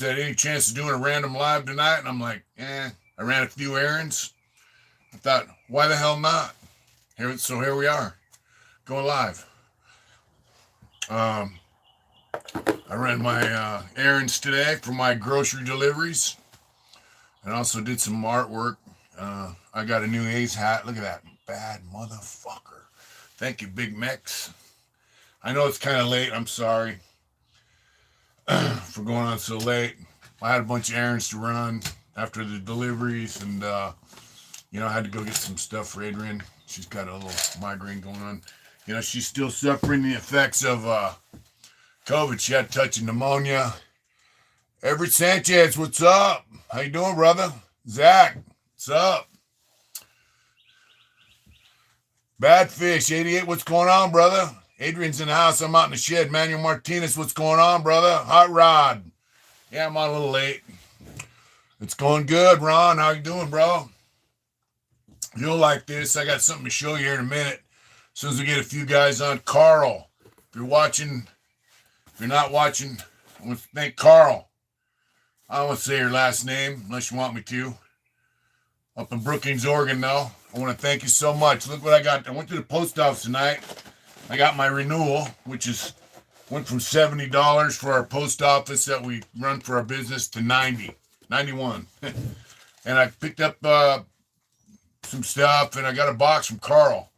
had any chance of doing a random live tonight? And I'm like, I ran a few errands. I thought, why the hell not? Here we are, going live. Um, I ran my errands today for my grocery deliveries, and also did some artwork. I got a new A's hat. Look at that bad motherfucker. Thank you, Big Mex. I know it's kind of late. I'm sorry for going on so late. I had a bunch of errands to run after the deliveries, and I had to go get some stuff for Adrian. She's got a little migraine going on. She's still suffering the effects of COVID. She had a touch of pneumonia. Everett Sanchez, what's up? How you doing, brother? Zach, what's up? Badfish 88, what's going on, brother? Adrian's in the house. I'm out in the shed. Manuel Martinez, what's going on, brother? Hot Rod. Yeah, I'm on a little late. It's going good, Ron. How you doing, bro? You'll like this. I got something to show you here in a minute. As soon as we get a few guys on. Carl, if you're not watching, I want to thank Carl. I don't want to say your last name unless you want me to. Up in Brookings, Oregon, though. I want to thank you so much. Look what I got. I went to the post office tonight. I got my renewal, which went from $70 for our post office that we run for our business to $91. And I picked up some stuff, and I got a box from Carl.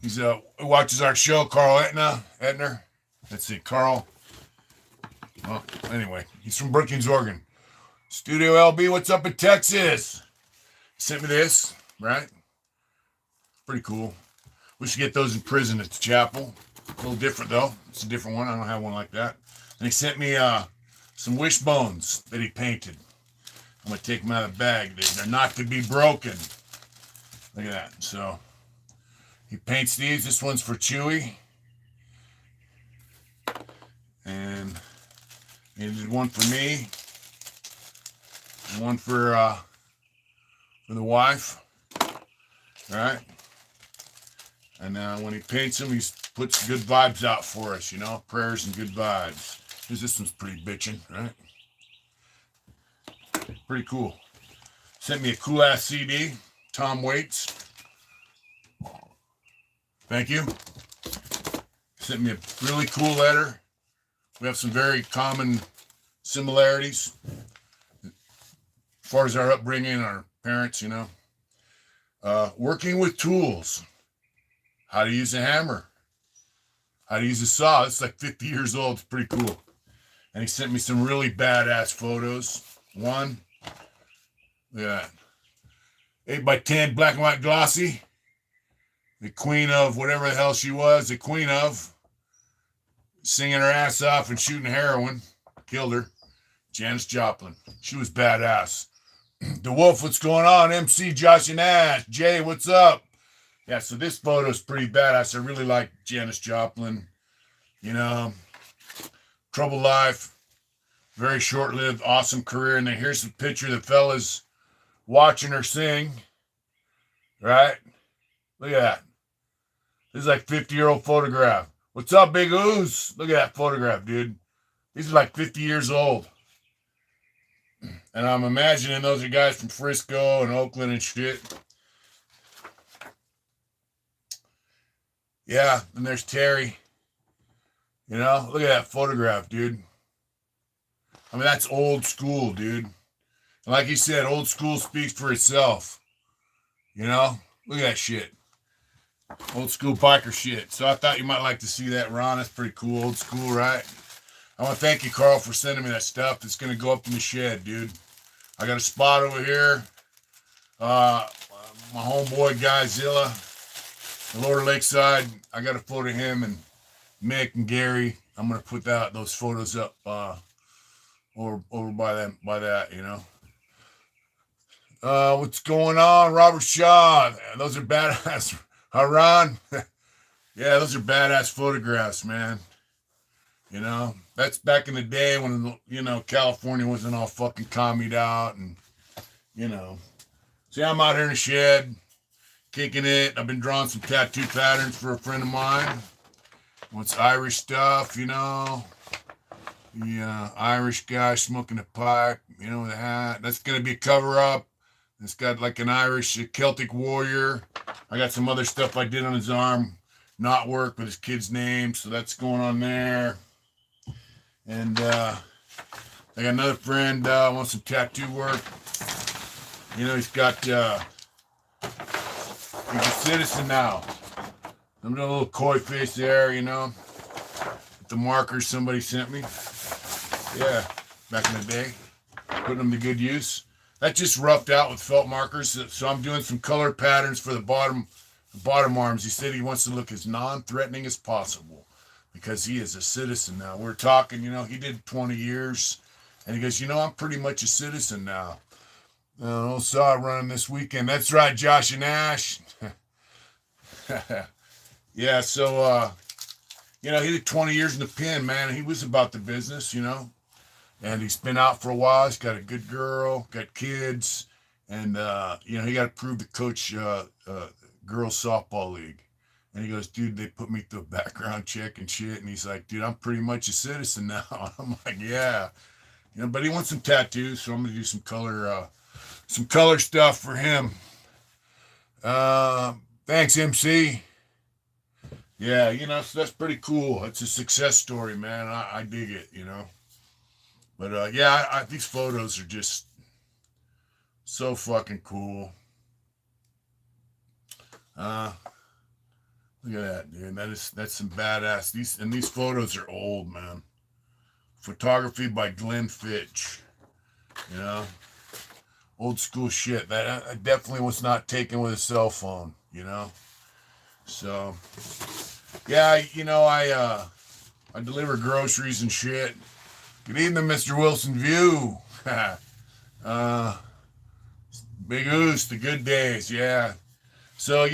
He's watches our show, Carl Etner. Let's see, Carl. Well, anyway, he's from Brookings, Oregon. Studio LB, what's up in Texas? He sent me this, right? Pretty cool. We should get those in prison at the chapel. A little different, though. It's a different one. I don't have one like that. And he sent me some Wishbones that he painted. I'm going to take them out of the bag. They're not to be broken. Look at that. So he paints these. This one's for Chewy. And he did one for me. And one for the wife. All right. And when he paints them, he puts good vibes out for us, prayers and good vibes. This one's pretty bitchin', right? Pretty cool. Sent me a cool-ass CD. Tom Waits. Thank you. Sent me a really cool letter. We have some very common similarities as far as our upbringing, our parents, working with tools. How to use a hammer. How to use a saw. It's like 50 years old. It's pretty cool. And he sent me some really badass photos. One. Look at that. 8x10 black and white glossy. The queen of whatever the hell she was. The queen of singing her ass off and shooting heroin. Killed her. Janis Joplin. She was badass. The Wolf, what's going on? MC Josh and Ash. Jay, what's up? Yeah, so this photo is pretty badass. I really like Janis Joplin. Troubled life. Very short-lived, awesome career. And then here's the picture of the fellas watching her sing. Right? Look at that. This is like 50-year-old photograph. What's up, Big Ooze? Look at that photograph, dude. These are like 50 years old. And I'm imagining those are guys from Frisco and Oakland and shit. Yeah, and there's Terry. Look at that photograph, dude. I mean, that's old school, dude. And like he said, old school speaks for itself. Look at that shit. Old school biker shit. So I thought you might like to see that, Ron. That's pretty cool. Old school, right? I want to thank you, Carl, for sending me that stuff. It's going to go up in the shed, dude. I got a spot over here. My homeboy, Guy Zilla. The Lower Lakeside, I got a photo of him and Mick and Gary. I'm gonna put those photos up over by that, what's going on, Robert Shaw? Those are badass. Huh, Ron? Yeah, those are badass photographs, man. That's back in the day when California wasn't all fucking commied out, and See, I'm out here in the shed. Kicking it. I've been drawing some tattoo patterns for a friend of mine. Wants Irish stuff, The Irish guy smoking a pipe, with a hat. That's going to be a cover up. It's got like an Irish Celtic warrior. I got some other stuff I did on his arm, not work with his kid's name, so that's going on there. And I got another friend wants some tattoo work. He's a citizen now. I'm doing a little coy face there, with the markers somebody sent me. Yeah, back in the day, putting them to good use. That just roughed out with felt markers, so I'm doing some color patterns for the bottom arms. He said he wants to look as non-threatening as possible because he is a citizen now. We're talking, he did 20 years, and he goes, I'm pretty much a citizen now. Saw it running this weekend. That's right, Josh and Ash. Yeah, so, he did 20 years in the pen, man. He was about the business, and he's been out for a while. He's got a good girl, got kids, and he got approved to coach girls softball league. And he goes, dude, they put me through a background check and shit. And he's like, dude, I'm pretty much a citizen now. I'm like, yeah, but he wants some tattoos, so I'm gonna do some color stuff for him. Thanks, MC. Yeah, so that's pretty cool. It's a success story, man. I dig it, But these photos are just so fucking cool. Look at that, dude. That's some badass. These photos are old, man. Photography by Glenn Fitch. Old school shit. That definitely was not taken with a cell phone, So, yeah, I deliver groceries and shit. Good evening, Mr. Wilson View. Big Oos, the good days, yeah. So,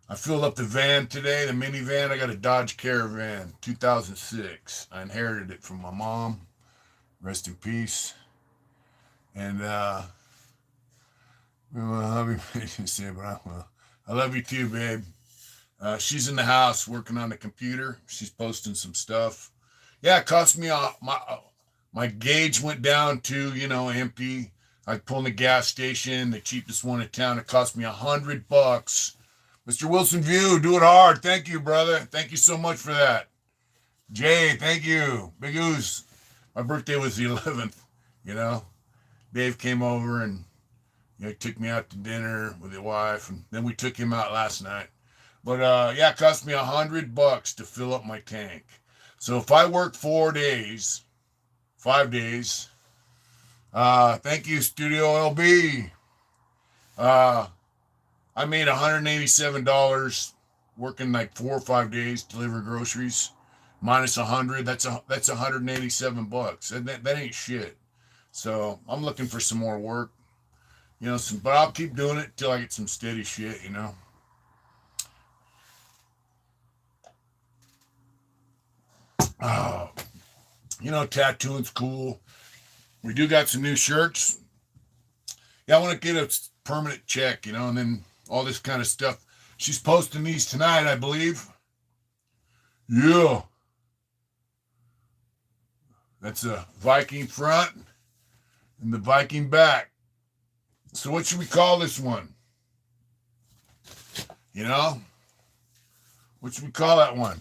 I filled up the van today, the minivan. I got a Dodge Caravan, 2006. I inherited it from my mom. Rest in peace. And, I love you, I love you too, babe. She's in the house working on the computer. She's posting some stuff. Yeah, it cost me my gauge went down to, empty. I pulled in the gas station, the cheapest one in town. It cost me $100. Mr. Wilson View, do it hard. Thank you, brother. Thank you so much for that. Jay, thank you. Big Oos. My birthday was the 11th, Dave came over and took me out to dinner with his wife, and then we took him out last night. But it cost me $100 to fill up my tank. So if I work 5 days, thank you, Studio LB. I made $187 working like 4 or 5 days, deliver groceries, minus 100. That's $187. That ain't shit. So I'm looking for some more work, but I'll keep doing it till I get some steady shit, Oh, tattooing's cool. We do got some new shirts. Yeah, I want to get a permanent check, and then all this kind of stuff. She's posting these tonight, I believe. Yeah. That's a Viking front and the Viking back. So what should we call this one? What should we call that one?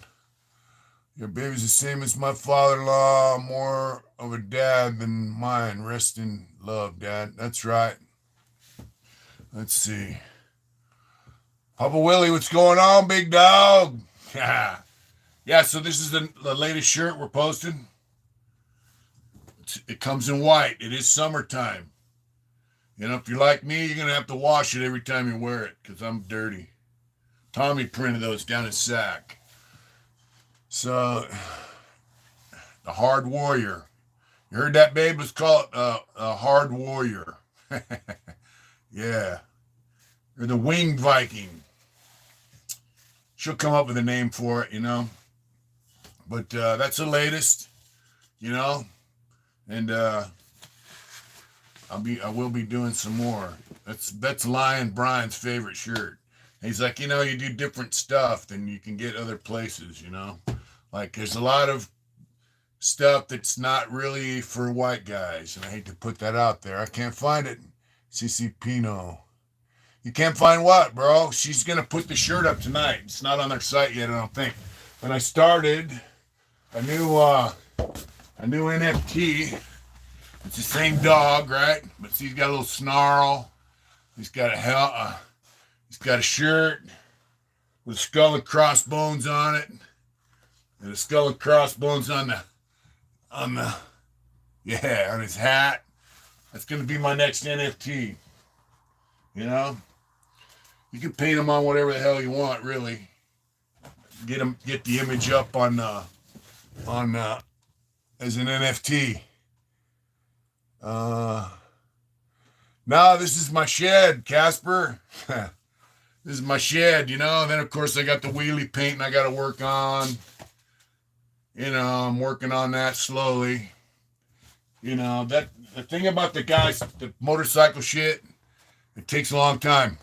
Your baby's the same as my father-in-law, more of a dad than mine. Rest in love, Dad. That's right. Let's see. Papa Willie, what's going on, big dog? Yeah, so this is the latest shirt we're posting. It comes in white. It is summertime. If you're like me, you're going to have to wash it every time you wear it because I'm dirty. Tommy printed those down in Sac. So, the Hard Warrior. You heard that, babe? Let's call it a Hard Warrior. Yeah. Or the Winged Viking. She'll come up with a name for it, But that's the latest, And I will be doing some more. That's Lion Brian's favorite shirt. He's like, you do different stuff than you can get other places. Like there's a lot of stuff that's not really for white guys. And I hate to put that out there. I can't find it. CC Pino. You can't find what, bro? She's going to put the shirt up tonight. It's not on their site yet, I don't think. When I started a new NFT, it's the same dog, right? But he's got a little snarl. He's got a shirt with a skull and crossbones on it. And a skull and crossbones on his hat. That's going to be my next NFT. You can paint them on whatever the hell you want, really. Get the image up on as an NFT. Now this is my shed, Casper. This is my shed, And then of course I got the wheelie painting I got to work on. I'm working on that slowly. That the thing about the motorcycle shit, it takes a long time.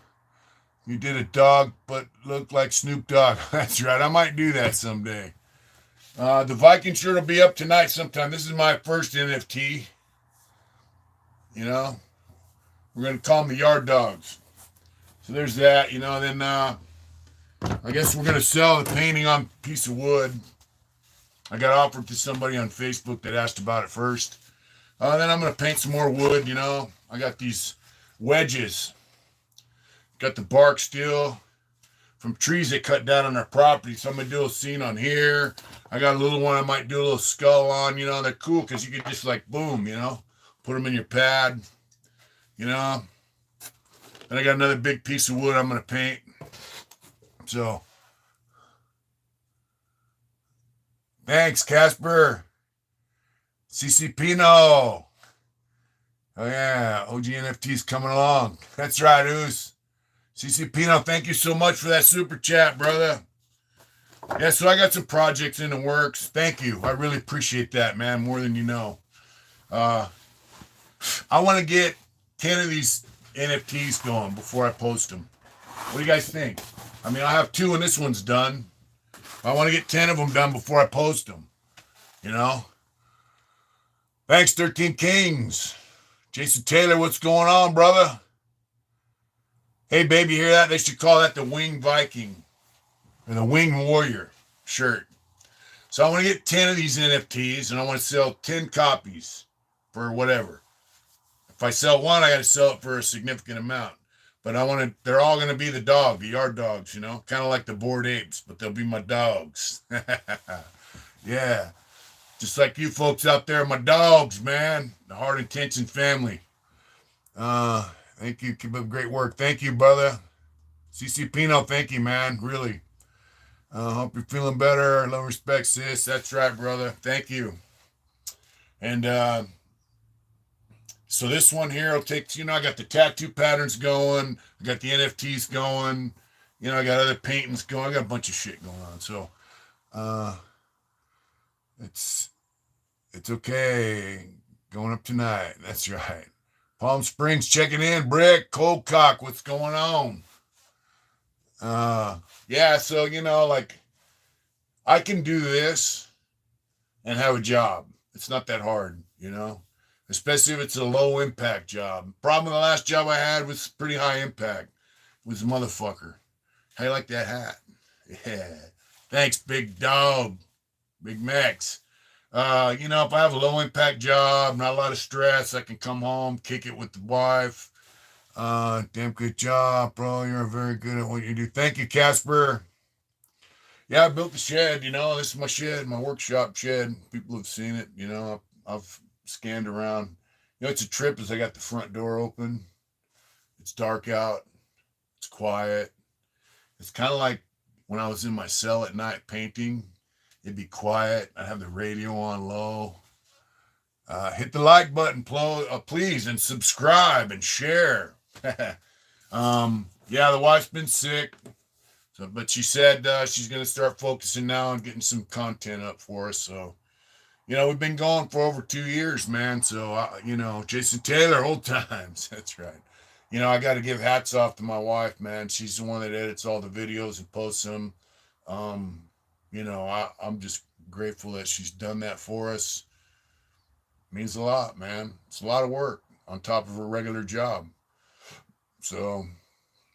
You did a dog, but looked like Snoop Dogg. That's right. I might do that someday. The Viking shirt will be up tonight sometime. This is my first NFT. We're going to call them the Yard Dogs. So there's that, Then I guess we're going to sell the painting on a piece of wood. I got offered to somebody on Facebook that asked about it first. Then I'm going to paint some more wood, I got these wedges. Got the bark still from trees they cut down on their property. So I'm going to do a scene on here. I got a little one I might do a little skull on. They're cool because you can just like, boom, put them in your pad, Then I got another big piece of wood I'm going to paint. So, thanks, Casper. CC Pino. Oh, yeah. OG NFT's coming along. That's right, Oos. CC Pino, thank you so much for that super chat, brother. Yeah, so I got some projects in the works. Thank you. I really appreciate that, man, more than you know. I want to get 10 of these NFTs going before I post them. What do you guys think? I mean, I have 2 and this one's done. I want to get 10 of them done before I post them. Thanks, 13 Kings. Jason Taylor, what's going on, brother? Hey, baby, hear that? They should call that the Wing Viking or the Wing Warrior shirt. So I want to get 10 of these NFTs and I want to sell 10 copies for whatever. If I sell one, I got to sell it for a significant amount. But they're all going to be the Yard Dogs, kind of like the Bored Apes, but they'll be my dogs. Yeah. Just like you folks out there, my dogs, man. The Heart Intention family. Thank you. Keep up great work. Thank you, brother. CC Pino, thank you, man. Really. Hope you're feeling better. Love, respect, sis. That's right, brother. Thank you. And so this one here will take, I got the tattoo patterns going. I got the NFTs going. I got other paintings going. I got a bunch of shit going on. So it's okay. Going up tonight. That's right. Palm Springs checking in. Brick, Cold Cock, what's going on? Yeah, so, like, I can do this and have a job. It's not that hard, especially if it's a low impact job. Problem with the last job I had was pretty high impact. It was a motherfucker. How you like that hat? Yeah. Thanks, big dog. Big Max. If I have a low impact job, not a lot of stress, I can come home, kick it with the wife. Damn good job, bro. You're very good at what you do. Thank you, Casper. Yeah, I built the shed, this is my shed, my workshop shed. People have seen it, I've scanned around. It's a trip as I got the front door open. It's dark out. It's quiet. It's kind of like when I was in my cell at night painting. It'd be quiet. I'd have the radio on low. Hit the like button, please, and subscribe and share. Yeah, the wife's been sick. But she said she's going to start focusing now on getting some content up for us. So, we've been going for over 2 years, man. So, Jason Taylor, old times. That's right. I got to give hats off to my wife, man. She's the one that edits all the videos and posts them. Um, I'm just grateful that she's done that for us. It means a lot, man. It's a lot of work on top of her regular job. So,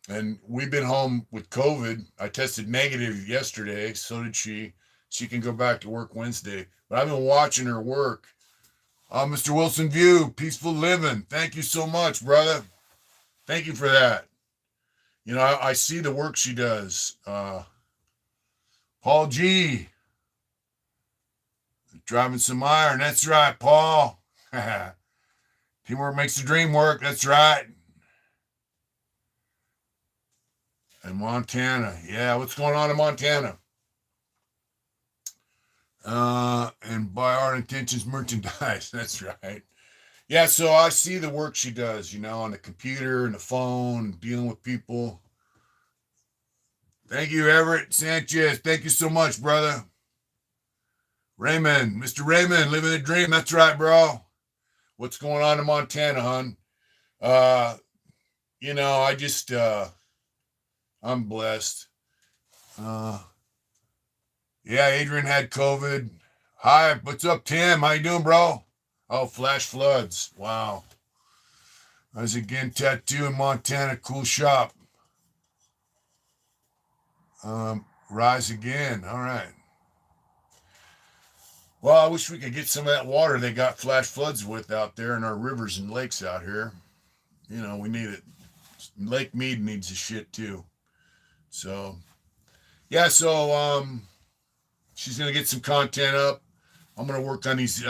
and we've been home with COVID. I tested negative yesterday. So did she. She can go back to work Wednesday. But I've been watching her work. Mr. Wilson View, peaceful living. Thank you so much, brother. Thank you for that. I see the work she does. Paul G. Driving some iron. That's right, Paul. Teamwork makes the dream work. That's right. And Montana. Yeah, what's going on in Montana? And by our intentions merchandise. That's right. Yeah, so I see the work she does, on the computer and the phone, dealing with people. Thank you, Everett Sanchez. Thank you so much, brother. Raymond, Mr. Raymond, living the dream. That's right, bro. What's going on in Montana, hon? Uh, I just, I'm blessed. Yeah, Adrian had COVID. Hi, what's up, Tim? How you doing, bro? Oh, flash floods. Wow. I was again tattoo in Montana. Cool shop. Rise again. All right. Well, I wish we could get some of that water they got flash floods with out there in our rivers and lakes out here. We need it. Lake Mead needs the shit too. So, yeah, she's going to get some content up. I'm going to work on these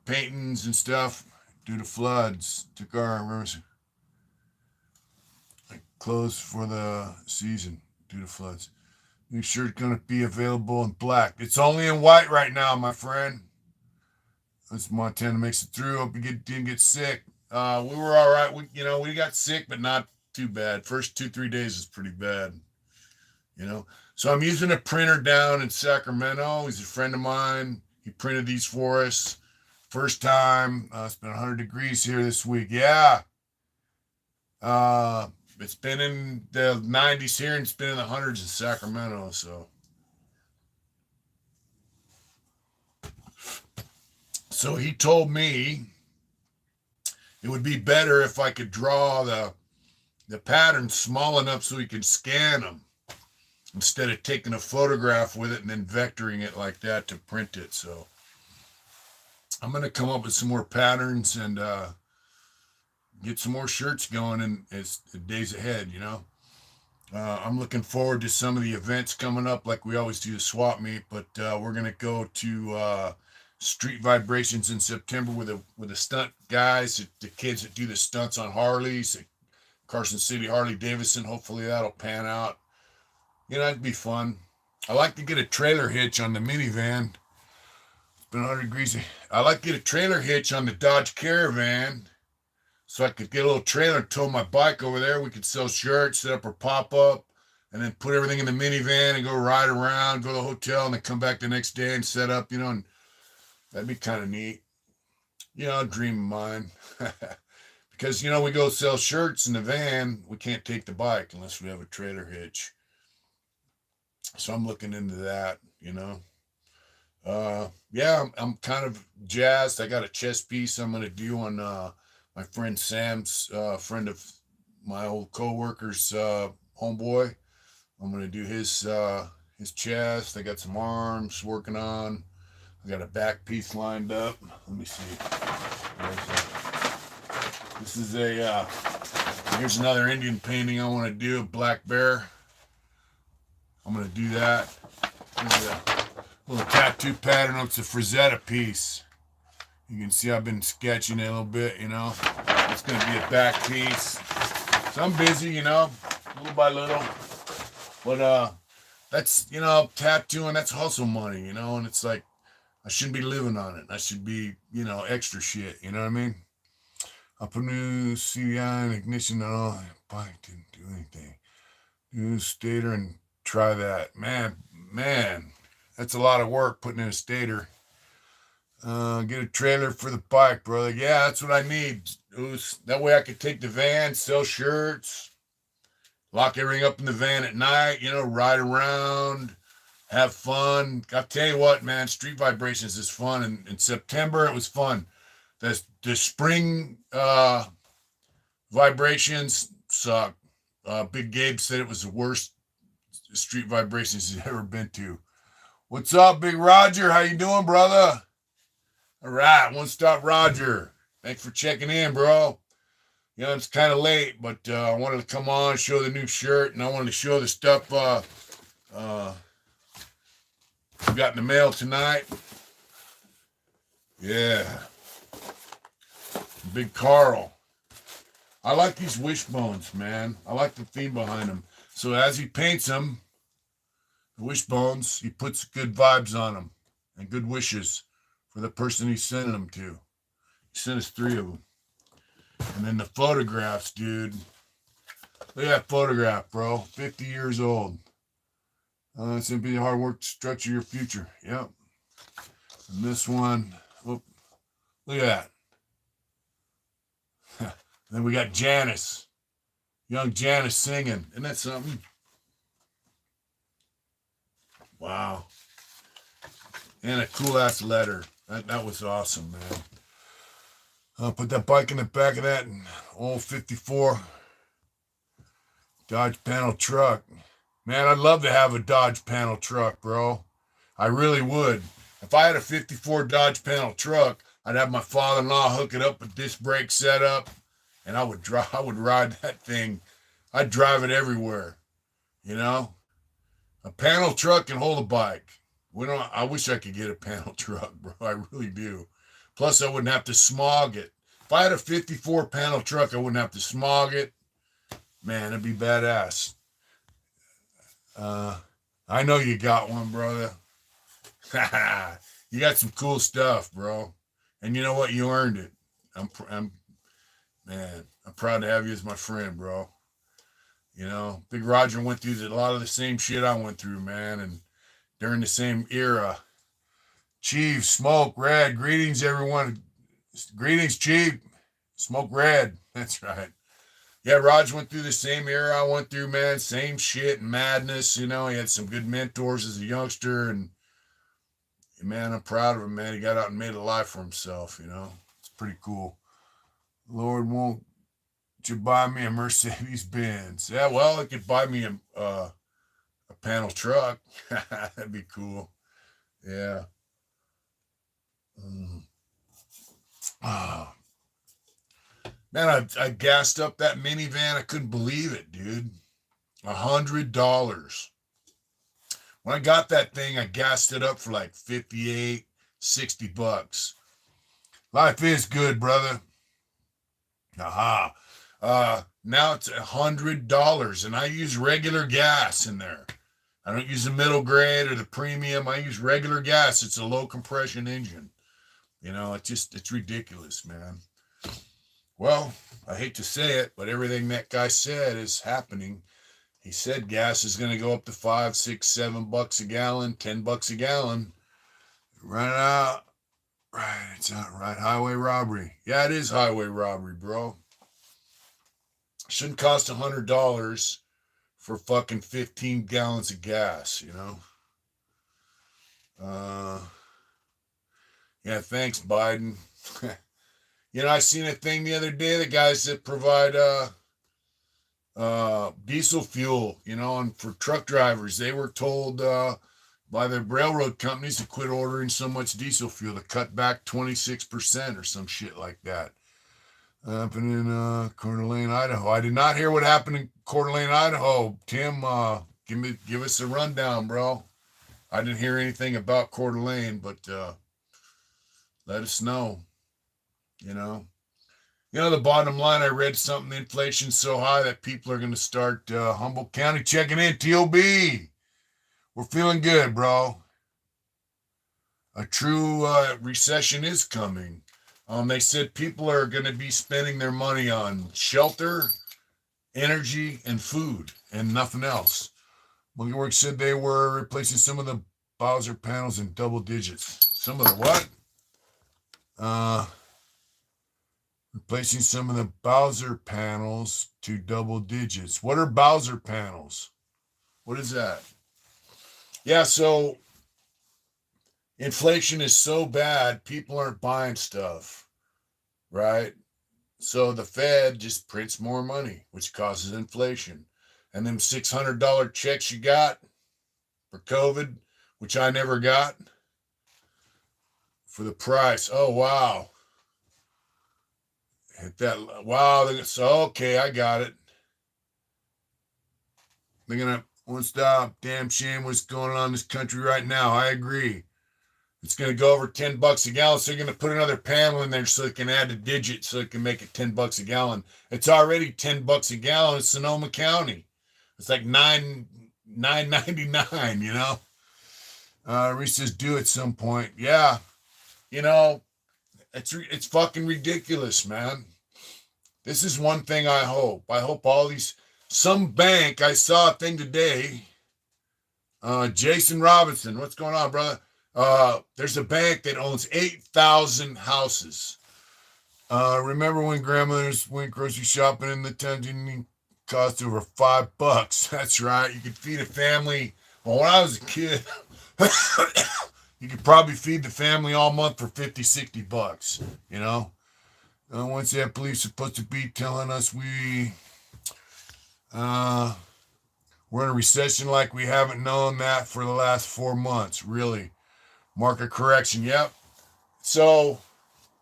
paintings and stuff due to floods. Took our rivers closed for the season due to floods. Make sure it's going to be available in black. It's only in white right now, my friend. As Montana makes it through. Hope you didn't get sick. We were all right. We got sick, but not too bad. First 2-3 days is pretty bad. So I'm using a printer down in Sacramento. He's a friend of mine. He printed these for us. First time. It's been 100 degrees here this week. Yeah. It's been in the 90s here and it's been in the hundreds in Sacramento. So he told me it would be better if I could draw the patterns small enough so he could scan them instead of taking a photograph with it and then vectoring it like that to print it. So I'm going to come up with some more patterns and get some more shirts going in as the days ahead, I'm looking forward to some of the events coming up like we always do the swap meet, but we're going to go to Street Vibrations in September with the stunt guys, the kids that do the stunts on Harleys, Carson City Harley Davidson. Hopefully that'll pan out. It'd be fun. I like to get a trailer hitch on the minivan. It's been 100 degrees. I like to get a trailer hitch on the Dodge Caravan so I could get a little trailer and tow my bike over there. We could sell shirts, set up our pop-up, and then put everything in the minivan and go ride around, go to the hotel, and then come back the next day and set up, and that'd be kind of neat. A dream of mine. Because, we go sell shirts in the van. We can't take the bike unless we have a trailer hitch. So I'm looking into that, Yeah, I'm kind of jazzed. I got a chess piece I'm going to do on my friend Sam's, friend of my old co-worker's homeboy. I'm going to do his chest. I got some arms working on. I got a back piece lined up. Let me see. This is here's another Indian painting I want to do, a black bear. I'm going to do that. There's a little tattoo pattern. It's a Frazetta piece. You can see I've been sketching it a little bit, It's going to be a back piece. So I'm busy, little by little. But that's, tattooing, that's hustle money, and it's like, I shouldn't be living on it. I should be, extra shit, you know what I mean? I put new CVI and ignition on all. Bike didn't do anything. New stator and try that. Man, that's a lot of work putting in a stator. Get a trailer for the bike, brother. Yeah, that's what I need. That way I could take the van, sell shirts, lock everything up in the van at night, ride around, have fun. I'll tell you what, man, Street Vibrations is fun. In September, it was fun. The spring vibrations suck. Big Gabe said it was the worst Street Vibrations he's ever been to. What's up, Big Roger? How you doing, brother? All right, One Stop Roger. Thanks for checking in, bro. It's kind of late, but I wanted to come on, show the new shirt, and I wanted to show the stuff we got in the mail tonight. Yeah. Big Carl. I like these Wishbones, man. I like the theme behind them. So as he paints them, the Wishbones, he puts good vibes on them and good wishes for the person he's sending them to. He sent us 3 of them. And then the photographs, dude. Look at that photograph, bro. 50 years old. It's going to be hard work to structure your future. Yep. And this one, look at that. Then we got Janice. Young Janice singing. Isn't that something? Wow. And a cool-ass letter. That was awesome, man. I'll put that bike in the back of that old 54 Dodge panel truck. Man, I'd love to have a Dodge panel truck, bro. I really would. If I had a 54 Dodge panel truck, I'd have my father-in-law hook it up with disc brake setup, and I would ride that thing. I'd drive it everywhere, A panel truck can hold a bike. I wish I could get a panel truck, bro. I really do. Plus, I wouldn't have to smog it. If I had a 54 panel truck, I wouldn't have to smog it. Man, it'd be badass. I know you got one, brother. You got some cool stuff, bro. And you know what? You earned it. I'm proud to have you as my friend, bro. Big Roger went through a lot of the same shit I went through, man, and during the same era. Chief, Smoke, Red, greetings, everyone. Greetings, Chief. Smoke Red. That's right. Yeah, Roger went through the same era I went through, man. Same shit, madness. He had some good mentors as a youngster, and man, I'm proud of him, man. He got out and made a life for himself, It's pretty cool. Lord, won't you buy me a Mercedes Benz? Yeah, well, it could buy me a panel truck. That'd be cool. Yeah. Oh. Man, I gassed up that minivan. I couldn't believe it, dude. $100. When I got that thing, I gassed it up for like 58, 60 bucks. Life is good, brother. Aha. Now it's $100, and I use regular gas in there. I don't use the middle grade or the premium. I use regular gas. It's a low compression engine. It's ridiculous, man. Well, I hate to say it, but everything that guy said is happening. He said gas is going to go up to $5, $6, $7 a gallon, $10 a gallon. Right out. Right, it's not right. Highway robbery. Yeah, it is highway robbery, bro. Shouldn't cost $100 for fucking 15 gallons of gas, Yeah, thanks, Biden. I seen a thing the other day, the guys that provide diesel fuel, and for truck drivers, they were told by the railroad companies to quit ordering so much diesel fuel, to cut back 26% or some shit like that. Happened in Coeur d'Alene, Idaho. I did not hear what happened in Coeur d'Alene, Idaho. Tim, give us a rundown, bro. I didn't hear anything about Coeur d'Alene, but let us know. The bottom line, I read something, the inflation's so high that people are going to start Humboldt County checking in. TOB. We're feeling good, bro. A true recession is coming. They said people are going to be spending their money on shelter, energy, and food, and nothing else. Monkey Works said they were replacing some of the Bowser panels in double digits. Some of the what? Uh, Replacing some of the Bowser panels to double digits. What are Bowser panels? What is that? Yeah, so inflation is so bad, people aren't buying stuff, right? So the Fed just prints more money, which causes inflation. And them $600 checks you got for COVID, which I never got, for the price. Oh, wow. Hit that. Wow. So, okay, I got it. They're going to, won't stop. Damn shame what's going on in this country right now. I agree. It's going to go over $10 a gallon. So they're going to put another panel in there so they can add a digit so they can make it $10 a gallon. It's already $10 a gallon in Sonoma County. It's like $9.99, you know? Reese says due at some point. Yeah. You know, it's fucking ridiculous, man. This is one thing I hope. I hope all these, some bank, I saw a thing today. Jason Robinson, what's going on, brother? There's a bank that owns 8,000 houses. Remember when grandmothers went grocery shopping in the town and cost over $5? That's right. You could feed a family. Well, when I was a kid, you could probably feed the family all month for $50, $60, you know? Once that police supposed to be telling us we're in a recession like we haven't known that for the last 4 months. Really. Market correction. Yep. So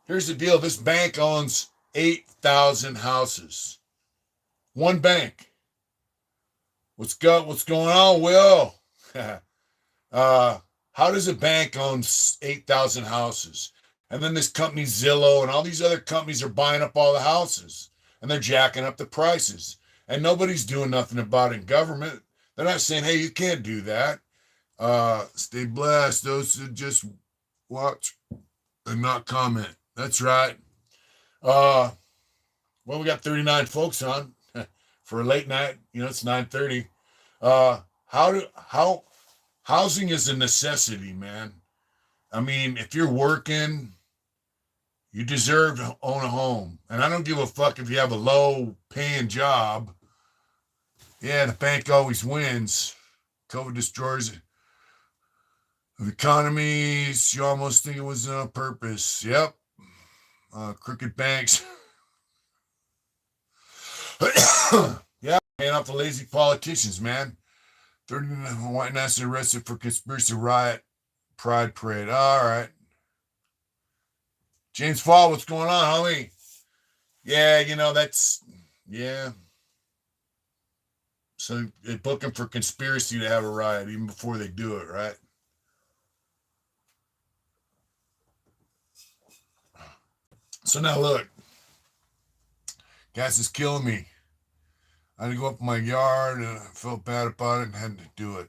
here's the deal. This bank owns 8,000 houses. One bank. What's going on, Will? How does a bank own 8,000 houses? And then this company Zillow and all these other companies are buying up all the houses and they're jacking up the prices. And nobody's doing nothing about it in government. They're not saying, hey, you can't do that. Stay blessed. Those who just watch and not comment. That's right. Well, we got 39 folks on for a late night. You know, it's 9:30. How housing is a necessity, man. I mean, if you're working, you deserve to own a home. And I don't give a fuck if you have a low paying job. Yeah, the bank always wins. COVID destroys the economies. You almost think it was on purpose. Yep. Crooked banks. Yeah, paying off the lazy politicians, man. 30 white nationalists arrested for conspiracy riot pride parade. All right. James Fall, what's going on, homie? Yeah, you know, yeah. So they're looking for conspiracy to have a riot even before they do it, right? So now look, gas is killing me. I had to go up in my yard and I felt bad about it and had to do it.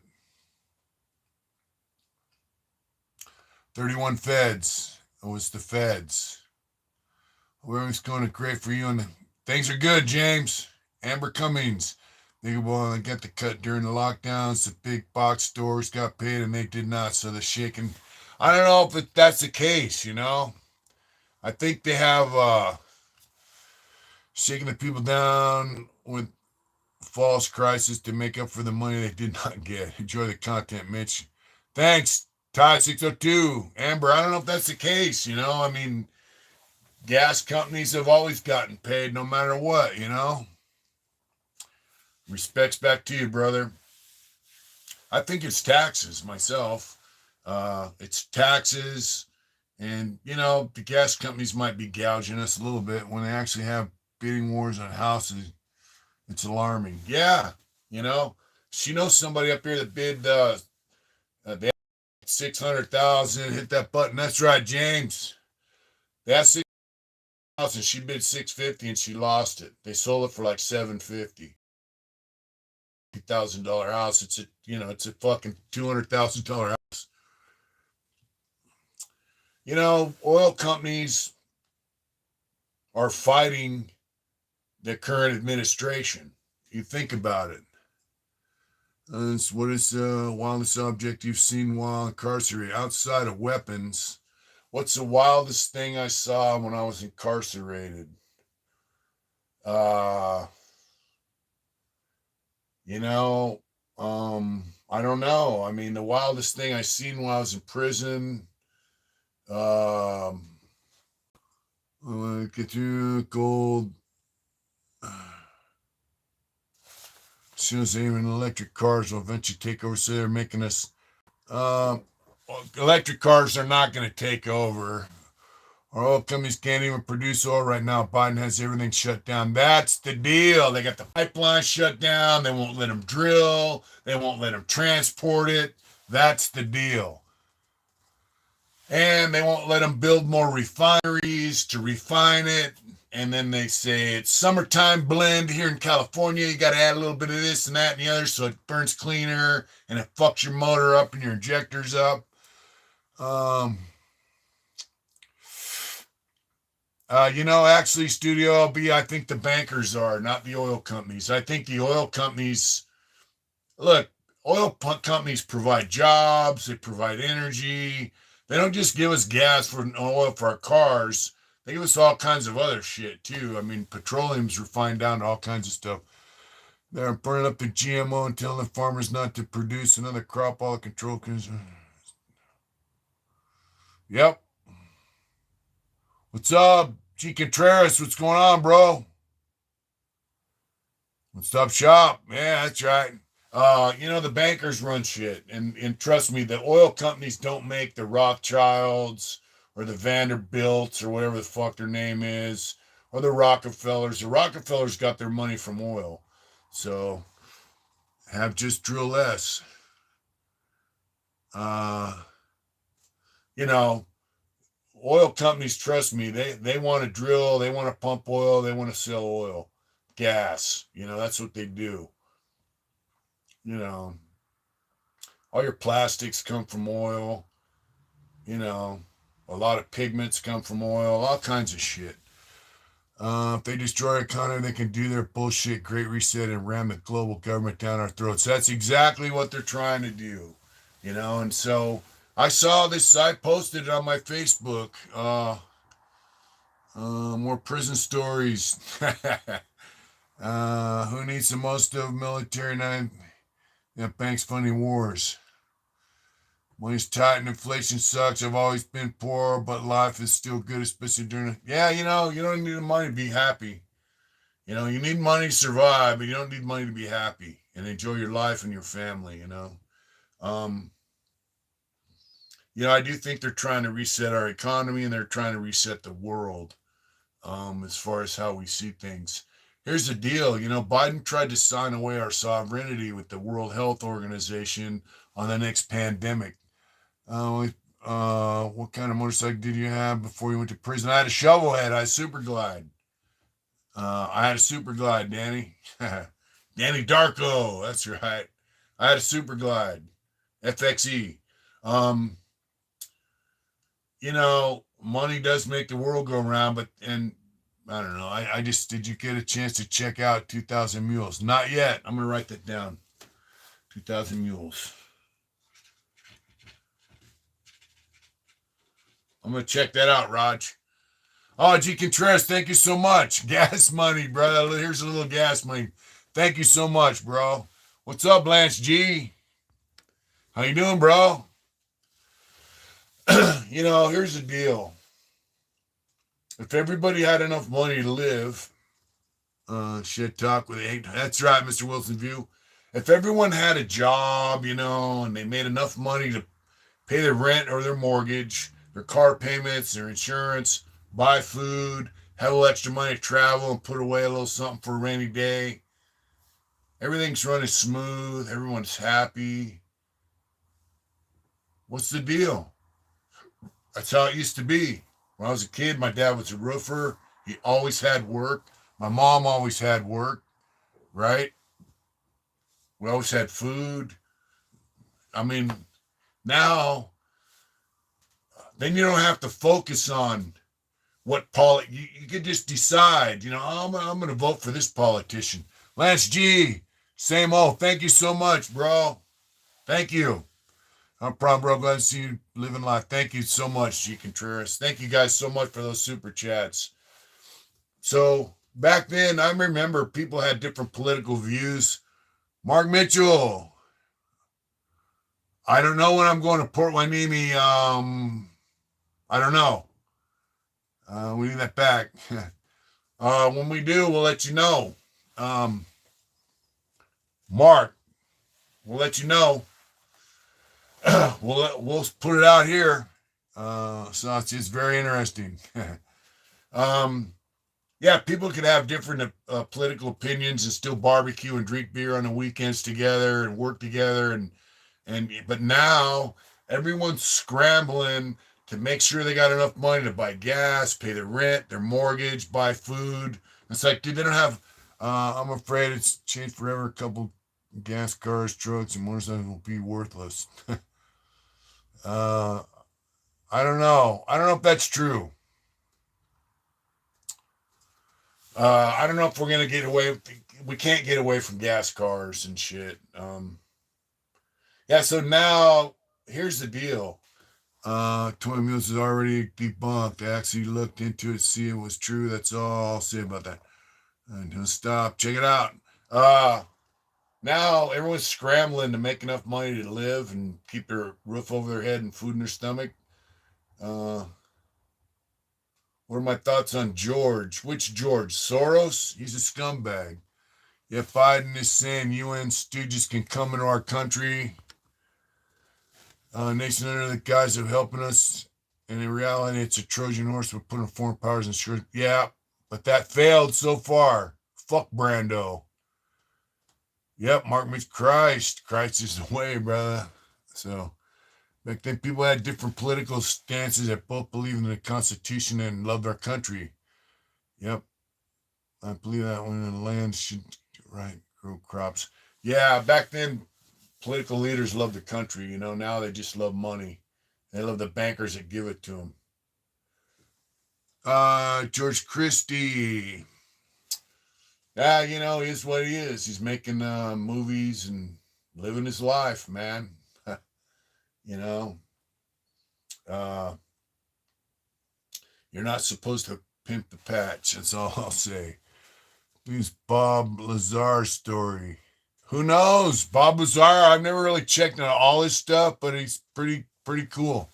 31 feds. It was the feds. Everything's going great for you, and things are good, James. Amber Cummings. They got the cut during the lockdowns. The big box stores got paid, and they did not. So they're shaking. I don't know if that's the case. You know, I think they have shaking the people down with false crisis to make up for the money they did not get. Enjoy the content, Mitch. Thanks, Todd602. Amber, I don't know if that's the case. You know, I mean, gas companies have always gotten paid no matter what, you know? Respects back to you, brother. I think it's taxes myself. It's taxes. And, you know, the gas companies might be gouging us a little bit when they actually have bidding wars on houses. It's alarming. Yeah, you know, she knows somebody up here that bid they had 600,000. Hit that button. That's right, James. They had 6,000. She bid 650 and she lost it. They sold it for like 750. $1,000 house. It's a fucking $200,000 house. You know, oil companies are fighting the current administration. You think about it. What is wildest object you've seen while incarcerated outside of weapons? What's the wildest thing I saw when I was incarcerated? Uh, you know, I don't know. I mean, the wildest thing I seen when I was in prison, um, get you gold. As soon as even electric cars will eventually take over, so they're making us. Um, Electric cars are not going to take over. Our oil companies can't even produce oil right now. Biden has everything shut down. That's the deal. They got the pipeline shut down. They won't let them drill. They won't let them transport it. That's the deal. And they won't let them build more refineries to refine it. And then they say it's summertime blend here in California. You got to add a little bit of this and that and the other so it burns cleaner and it fucks your motor up and your injectors up. Actually, Studio LB, I think the bankers are, not the oil companies. I think the oil companies, look, companies provide jobs, they provide energy. They don't just give us gas for oil for our cars. They give us all kinds of other shit, too. I mean, petroleum's refined down to all kinds of stuff. They're burning up the GMO and telling the farmers not to produce another crop, all the control. Yep. What's up, G. Contreras? What's going on, bro? What's up, shop? Yeah, that's right. The bankers run shit. And trust me, the oil companies don't make the Rothschilds or the Vanderbilts or whatever the fuck their name is, or the Rockefellers. The Rockefellers got their money from oil. So have just drill less. Uh, you know, Oil companies, trust me, they want to drill, they want to pump oil, they want to sell oil, gas. That's what they do. You know, all your plastics come from oil. You know, a lot of pigments come from oil, all kinds of shit. If they destroy our economy, they can do their bullshit great reset and ram the global government down our throats. That's exactly what they're trying to do. And so I saw this, I posted it on my Facebook. More prison stories. Who needs the most of military? Yeah, banks funding wars. Money's tight and inflation sucks. I've always been poor, but life is still good, especially during. Yeah, you don't need the money to be happy. You need money to survive, but you don't need money to be happy and enjoy your life and your family. Um, I do think they're trying to reset our economy and they're trying to reset the world. As far as how we see things. Here's the deal. Biden tried to sign away our sovereignty with the World Health Organization on the next pandemic. What kind of motorcycle did you have before you went to prison? I had a shovel head. I had a super glide. I had a super glide, Danny. Danny Darko. That's right. I had a super glide. FXE. Um, money does make the world go around, and I don't know. I just, did you get a chance to check out 2000 Mules? Not yet. I'm going to write that down. 2000 Mules. I'm going to check that out, Raj. Oh, G. Contreras, thank you so much. Gas money, brother. Here's a little gas money. Thank you so much, bro. What's up, Lance G? How you doing, bro? Here's the deal. If everybody had enough money to live, shit talk with eight. That's right, Mr. Wilson View. If everyone had a job, and they made enough money to pay their rent or their mortgage, their car payments, their insurance, buy food, have a little extra money to travel and put away a little something for a rainy day, everything's running smooth, everyone's happy. What's the deal? That's how it used to be. When I was a kid, my dad was a roofer. He always had work. My mom always had work, right? We always had food. I mean, now, then you don't have to focus on what you could just decide, I'm going to vote for this politician. Lance G, same old. Thank you so much, bro. Thank you. I'm proud, bro. Glad to see you living life. Thank you so much, G Contreras. Thank you guys so much for those super chats. So back then, I remember people had different political views. Mark Mitchell, I don't know when I'm going to Port Hueneme. I don't know. We need that back. When we do, we'll let you know. Um, Mark, we'll let you know. We'll put it out here. So it's very interesting. um, yeah, people could have different political opinions and still barbecue and drink beer on the weekends together and work together but now everyone's scrambling to make sure they got enough money to buy gas, pay their rent, their mortgage, buy food. It's like, dude, they don't have. I'm afraid it's changed forever. A couple gas cars, trucks, and motorcycles will be worthless. uh, I don't know. I don't know if that's true. I don't know if we're gonna get away. We can't get away from gas cars and shit. Yeah. So now here's the deal. 20 minutes is already debunked. I actually looked into it, see it was true. That's all I'll say about that. And don't stop. Check it out. Now everyone's scrambling to make enough money to live and keep their roof over their head and food in their stomach. Uh, what are my thoughts on George? Which George? Soros? He's a scumbag. Yeah, Biden is saying UN stooges can come into our country. Nation under the guise of helping us. And in reality, it's a Trojan horse we're putting foreign powers in shirt. Yeah, but that failed so far. Fuck Brando. Yep, Mark Mitch Christ. Christ is the way, brother. So back then, people had different political stances that both believed in the Constitution and loved our country. Yep, I believe that when the land should grow crops. Yeah, back then, political leaders loved the country. Now they just love money. They love the bankers that give it to them. George Christie. Yeah, he's what he is. He's making movies and living his life, man. you know, uh, you're not supposed to pimp the patch. That's all I'll say. Who's Bob Lazar story? Who knows? Bob Lazar, I've never really checked on all his stuff, but he's pretty cool.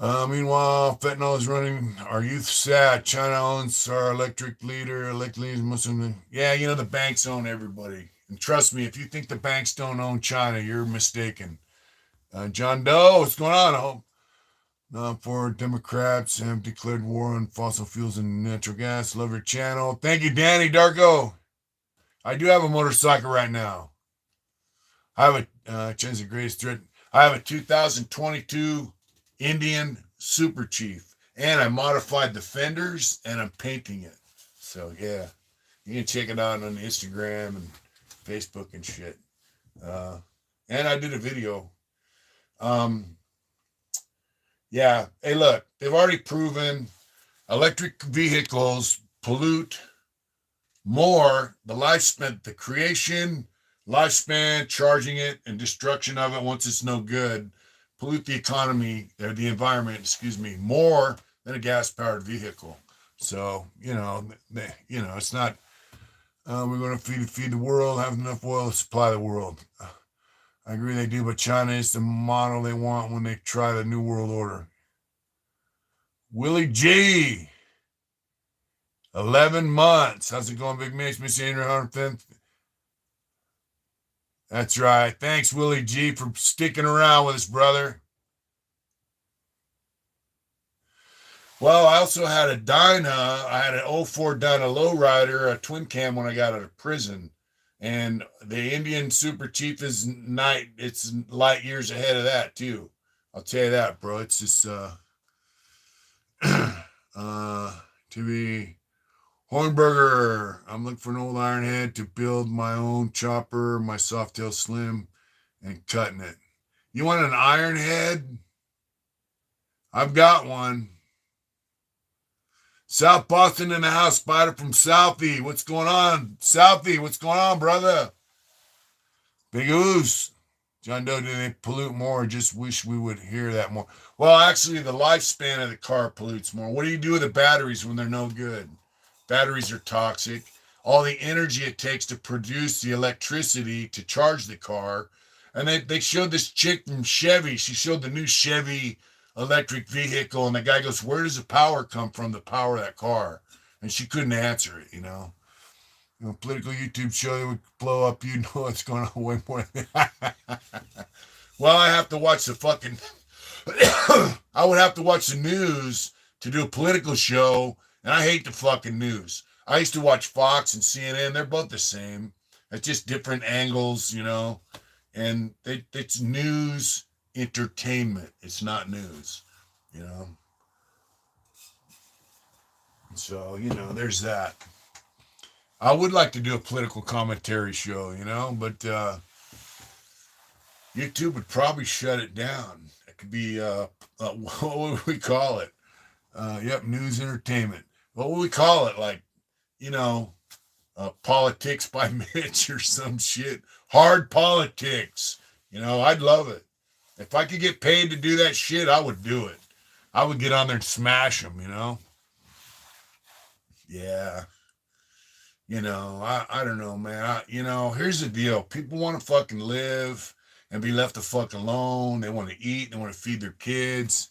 Meanwhile, fentanyl is running our youth sad. China owns our electric leader. Muslim. Yeah, the banks own everybody. And trust me, if you think the banks don't own China, you're mistaken. John Doe, what's going on? I hope for Democrats have declared war on fossil fuels and natural gas. Love your channel. Thank you, Danny Darko. I do have a motorcycle right now. I have a Chen's the greatest threat. I have a 2022 Indian Super Chief, and I modified the fenders, and I'm painting it. So yeah, you can check it out on Instagram and Facebook and shit. And I did a video. Yeah. Hey, look, they've already proven electric vehicles pollute more. The lifespan, the creation, lifespan, charging it, and destruction of it once it's no good pollute the economy or the environment, more than a gas-powered vehicle. So, it's not, we're going to feed the world, have enough oil to supply the world. I agree they do, but China is the model they want when they try the New World Order. Willie G. 11 months. How's it going, Big Mitch? Miss Andrew 105th. That's right. Thanks, Willie G, for sticking around with us, brother. Well, I also had a Dyna. I had an 04 Dyna lowrider, a twin cam when I got out of prison. And the Indian Super Chief is it's light years ahead of that, too. I'll tell you that, bro. It's just, TV. Hornberger, I'm looking for an old iron head to build my own chopper, my Softail Slim, and cutting it. You want an iron head? I've got one. South Boston in the house, Spider from Southie. What's going on? Southie, what's going on, brother? Big Oos. John Doe, do they pollute more or just wish we would hear that more? Well, actually, the lifespan of the car pollutes more. What do you do with the batteries when they're no good? Batteries are toxic. All the energy it takes to produce the electricity to charge the car. And they showed this chick from Chevy. She showed the new Chevy electric vehicle, and the guy goes, "Where does the power come from? The power of that car?" And she couldn't answer it, political YouTube show that would blow up. You know what's going on way more than that. Well, I have to watch the fucking. I would have to watch the news to do a political show, and I hate the fucking news. I used to watch Fox and CNN. They're both the same. It's just different angles, and it's news entertainment. It's not news, you know. So, there's that. I would like to do a political commentary show, but YouTube would probably shut it down. It could be, what would we call it? Yep, news entertainment. What would we call it? Like, politics by Mitch or some shit. Hard politics. I'd love it. If I could get paid to do that shit, I would do it. I would get on there and smash them, Yeah. I don't know, man. Here's the deal. People want to fucking live and be left the fuck alone. They want to eat. They want to feed their kids.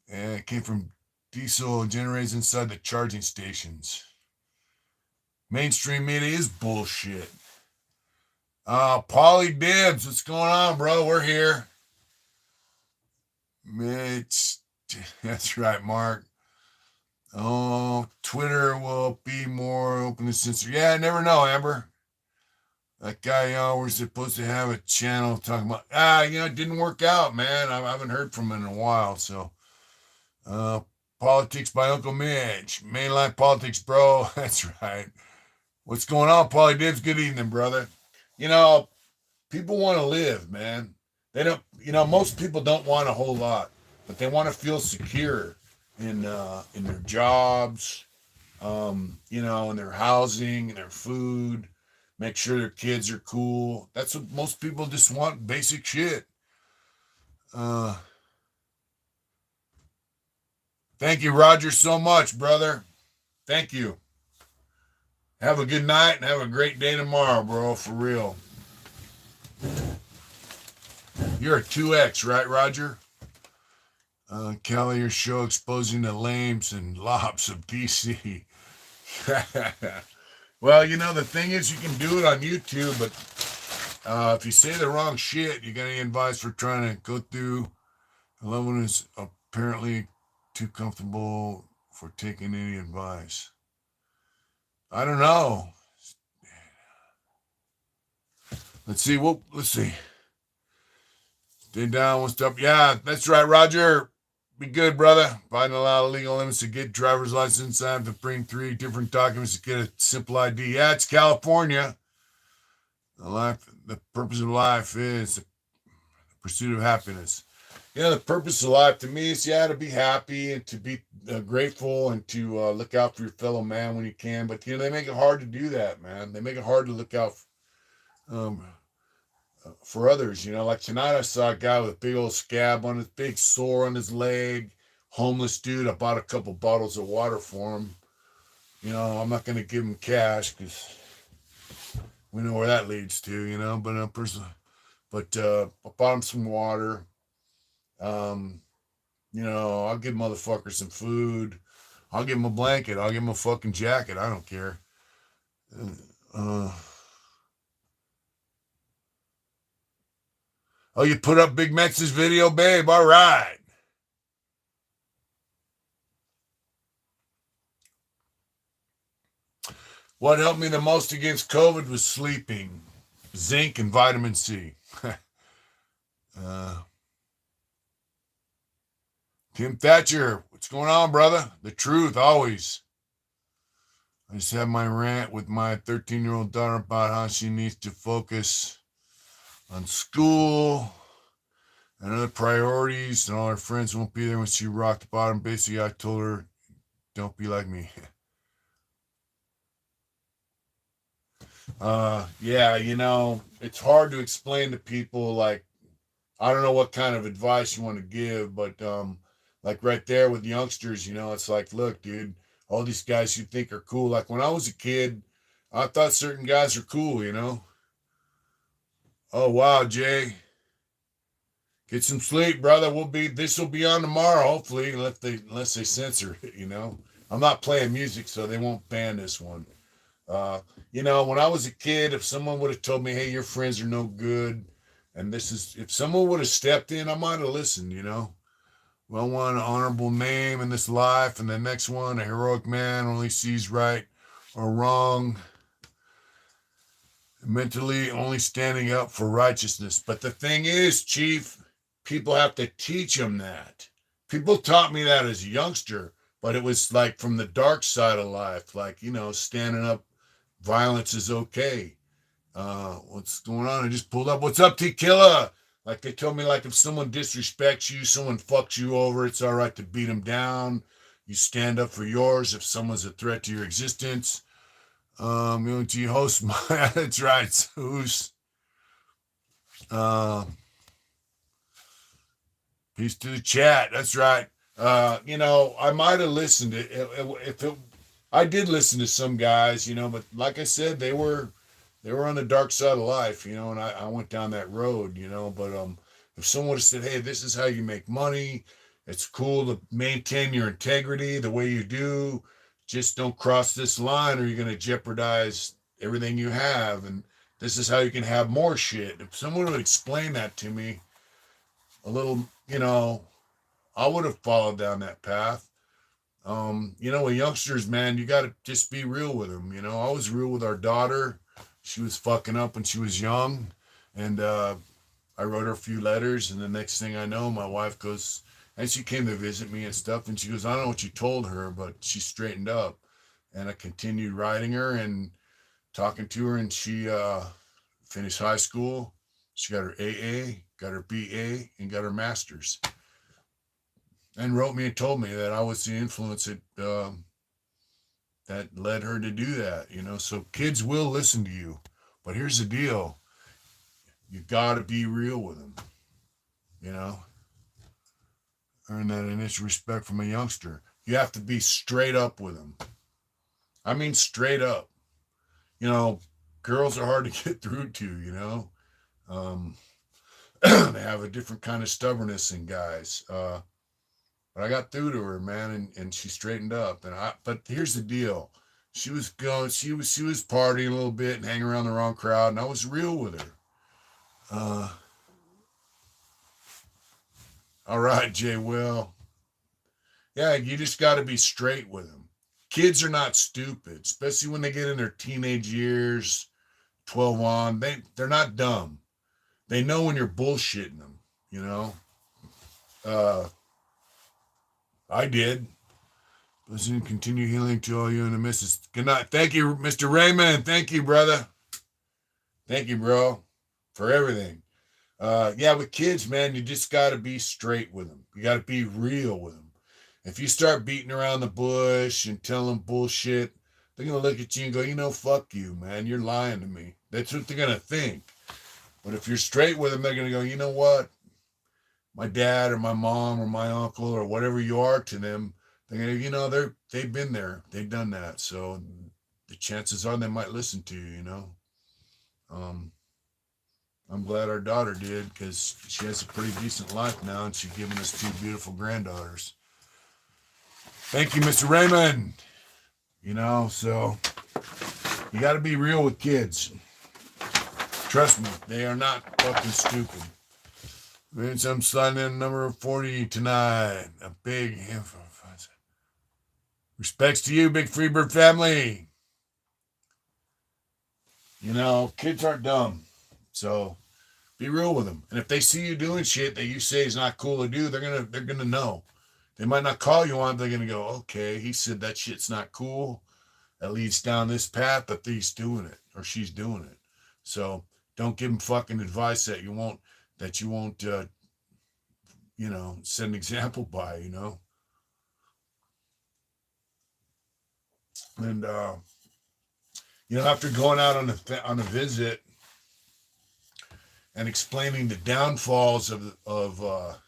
And it came from diesel generators inside the charging stations. Mainstream media is bullshit. Pauly Dibs, what's going on, bro? We're here. Mitch, that's right, Mark. Oh, Twitter will be more open to censor. Yeah, I never know, Amber. That guy, we're supposed to have a channel talking about, it didn't work out, man. I haven't heard from him in a while, so. Politics by Uncle Mitch. Mainline politics, bro. That's right. What's going on, Pauly Dibs? Good evening, brother. People want to live, man. They don't, most people don't want a whole lot, but they want to feel secure in their jobs, in their housing, and their food, make sure their kids are cool. That's what most people just want, basic shit. Thank you, Roger, so much, brother. Thank you. Have a good night and have a great day tomorrow, bro, for real. You're a 2X, right, Roger? Kelly, your show exposing the lames and lops of DC. Well, the thing is, you can do it on YouTube, but if you say the wrong shit, you got any advice for trying to go through? 11 is apparently too comfortable for taking any advice. I don't know. Let's see. Let's see. Stay down. What's up? Yeah, that's right, Roger. Be good, brother. Biden allowed legal limits to get driver's license. I have to bring 3 different documents to get a simple ID. Yeah, it's California. The purpose of life is the pursuit of happiness. The purpose of life to me is, to be happy and to be grateful and to look out for your fellow man when you can. But, they make it hard to do that, man. They make it hard to look out for others. Like tonight I saw a guy with a big old scab on his, big sore on his leg, homeless dude. I bought a couple bottles of water for him. I'm not going to give him cash because we know where that leads to, but I bought him some water. I'll give motherfuckers some food. I'll give him a blanket. I'll give him a fucking jacket. I don't care. Oh, you put up Big Mex's video, babe? All right. What helped me the most against COVID was sleeping, zinc, and vitamin C. Tim Thatcher, what's going on, brother? The truth, always. I just had my rant with my 13-year-old daughter about how she needs to focus on school and other priorities, and all her friends won't be there when she rocked bottom. Basically, I told her, don't be like me. Yeah, it's hard to explain to people, like, I don't know what kind of advice you want to give, but like right there with youngsters, it's like, look, dude, all these guys you think are cool. Like when I was a kid, I thought certain guys are cool. Oh wow, Jay, get some sleep, brother. This will be on tomorrow, hopefully, unless they censor it. I'm not playing music, so they won't ban this one. Uh, when I was a kid, if someone would have told me, hey, your friends are no good, and if someone would have stepped in, I might have listened. Well, one, an honorable name in this life, and the next one, a heroic man only sees right or wrong, mentally only standing up for righteousness. But the thing is, Chief, people have to teach them that. People taught me that as a youngster, but it was like from the dark side of life, like, standing up, violence is okay. What's going on? I just pulled up. What's up, T Killer? Like they told me, like if someone disrespects you, someone fucks you over, it's all right to beat them down. You stand up for yours if someone's a threat to your existence. You host my that's right, Zeus. Uh, peace to the chat. That's right. I might have listened to if it. I did listen to some guys, but like I said, they were on the dark side of life, and I went down that road, but if someone would have said, hey, this is how you make money, it's cool to maintain your integrity the way you do, just don't cross this line or you're going to jeopardize everything you have, and this is how you can have more shit. If someone would explain that to me a little, I would have followed down that path. With youngsters, man, you got to just be real with them. I was real with our daughter. She was fucking up when she was young. And I wrote her a few letters. And the next thing I know, my wife goes, and she came to visit me and stuff. And she goes, I don't know what you told her, but she straightened up. And I continued writing her and talking to her. And she finished high school. She got her AA, got her BA, and got her master's. And wrote me and told me that I was the influence that led her to do that. So kids will listen to you, but here's the deal: you got to be real with them. You know, earn that initial respect from a youngster. You have to be straight up with them. I mean, straight up. You know, girls are hard to get through to. Um, they have a different kind of stubbornness than guys. But I got through to her, man, and she straightened up. But here's the deal: she was partying a little bit and hanging around the wrong crowd, and I was real with her. Uh, all right, Jay. Well, yeah, you just got to be straight with them. Kids are not stupid, especially when they get in their teenage years, 12 on. They're not dumb. They know when you're bullshitting them. You know. Uh, I did. Listen, continue healing to all you and the missus. Good night. Thank you, Mr. Raymond. Thank you, brother. Thank you, bro, for everything. Yeah, with kids, man, you just got to be straight with them. You got to be real with them. If you start beating around the bush and telling them bullshit, they're going to look at you and go, fuck you, man. You're lying to me. That's what they're going to think. But if you're straight with them, they're going to go, you know what? My dad or my mom or my uncle or whatever you are to them, they've been there, they've done that, so the chances are they might listen to you. I'm glad our daughter did because she has a pretty decent life now, and she's given us two beautiful granddaughters. Thank you, Mr. Raymond. So you got to be real with kids. Trust me, they are not fucking stupid. Vince, I'm sliding in number 40 tonight. A big respects to you, Big Freebird family. Kids aren't dumb. So be real with them. And if they see you doing shit that you say is not cool to do, they're gonna know. They might not call you on, they're gonna go, okay, he said that shit's not cool. That leads down this path, but he's doing it or she's doing it. So don't give them fucking advice that you won't set an example by, And after going out on a visit, and explaining the downfalls of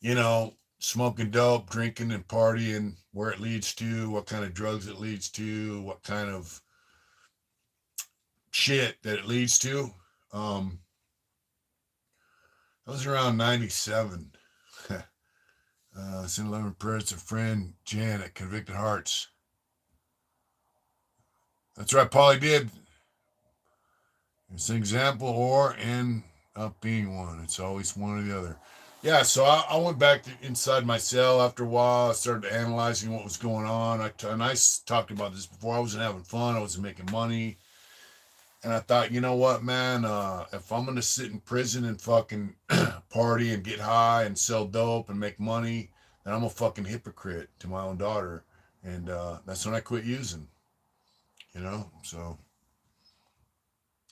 you know, smoking dope, drinking and partying, where it leads to, what kind of drugs it leads to, what kind of shit that it leads to. Um, that was around 97. Sent 11 prayers to friend Jan at Convicted Hearts. That's right, Paulie did. It's an example or end up being one. It's always one or the other. Yeah, so I went back inside my cell after a while. I started analyzing what was going on. I talked about this before. I wasn't having fun. I wasn't making money. And I thought, you know what, man? If I'm going to sit in prison and fucking party and get high and sell dope and make money, then I'm a fucking hypocrite to my own daughter. And that's when I quit using, you know? So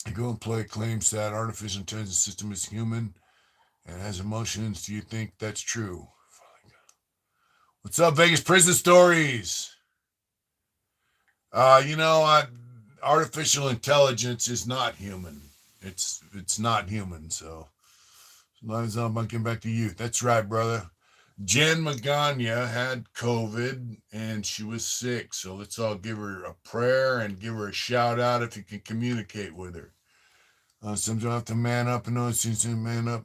I go and play claims that artificial intelligence system is human and has emotions. Do you think that's true? What's up, Vegas Prison Stories? You know, artificial intelligence is not human. It's not human. So as long as I'm getting back to youth. That's right, brother. Jen Magana had COVID and she was sick. So let's all give her a prayer and give her a shout out if you can communicate with her. Sometimes you have to man up and know it's to man up.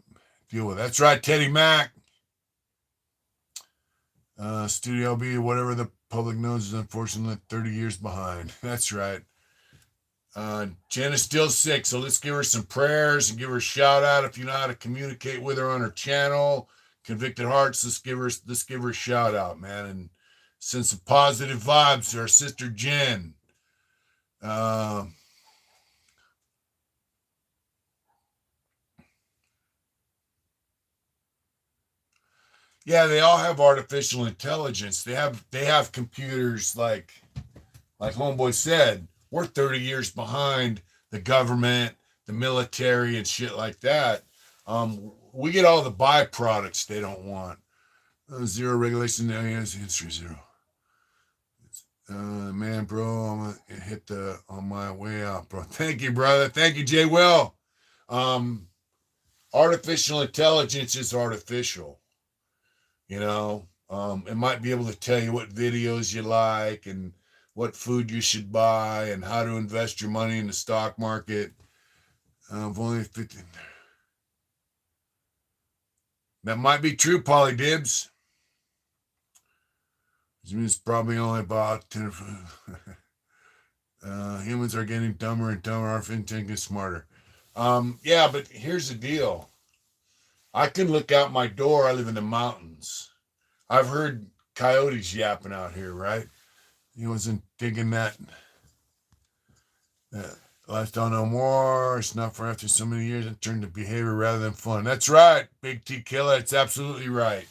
Deal with it. That's right, Teddy Mack. Studio B, whatever the public knows, is unfortunately 30 years behind. That's right. Jen is still sick, so let's give her some prayers and give her a shout out if you know how to communicate with her on her channel. Convicted Hearts, let's give her a shout out, man, and send some positive vibes to our sister Jen. Yeah, they all have artificial intelligence. They have computers like homeboy said, we're 30 years behind the government, the military, and shit like that. We get all the byproducts they don't want. Zero regulation areas, history zero. Man, bro, I'm gonna hit on my way out, bro. Thank you, brother. Thank you, Jay Will. Um, Artificial intelligence is artificial. You know, it might be able to tell you what videos you like and what food you should buy and how to invest your money in the stock market. Only 50. That might be true, Polly Dibs. It's probably only about 10. Humans are getting dumber and dumber. Our fintech is smarter. Yeah, but here's the deal. I can look out my door. I live in the mountains. I've heard coyotes yapping out here, right? He wasn't thinking that life don't know more. It's not for after so many years. It turned to behavior rather than fun. That's right, Big T Killer. It's absolutely right.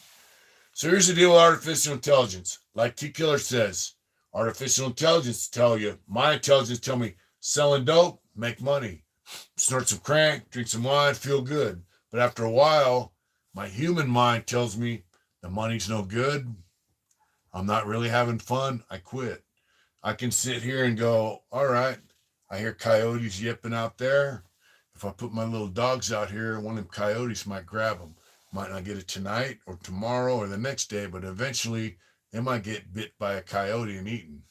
So here's the deal with artificial intelligence. Like T Killer says, artificial intelligence tell you, my intelligence tell me, selling dope, make money. Snort some crank, drink some wine, feel good. But after a while, my human mind tells me the money's no good. I'm not really having fun. I quit. I can sit here and go, all right, I hear coyotes yipping out there. If I put my little dogs out here, one of them coyotes might grab them. Might not get it tonight or tomorrow or the next day, but eventually they might get bit by a coyote and eaten.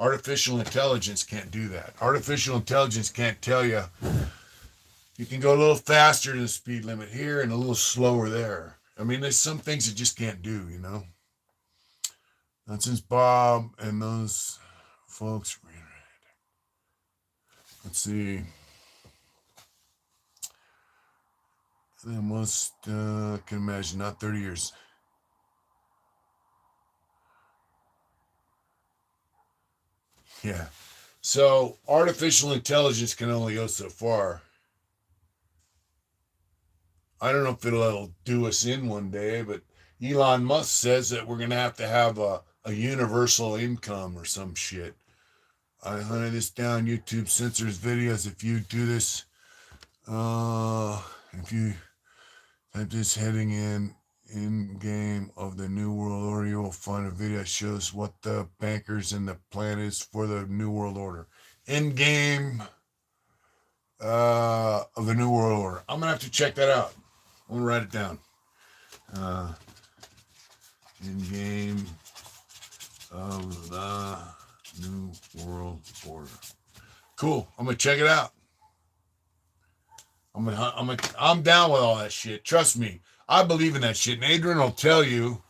Artificial intelligence can't do that. Artificial intelligence can't tell you you can go a little faster than the speed limit here and a little slower there. I mean, there's some things it just can't do, you know. Not since Bob and those folks. Let's see. The most can imagine, not 30 years. Yeah. So artificial intelligence can only go so far. I don't know if it'll do us in one day, but Elon Musk says that we're going to have a universal income or some shit. I hunted this down. YouTube censors videos. If you do this, if you type this heading in game of the New World Order, you will find a video that shows what the bankers and the plan is for the New World Order. In game of the New World Order. I'm gonna have to check that out. I'm gonna write it down. In game of the New World Order. Cool. I'm gonna check it out. I'm down with all that shit. Trust me. I believe in that shit. And Adrian will tell you,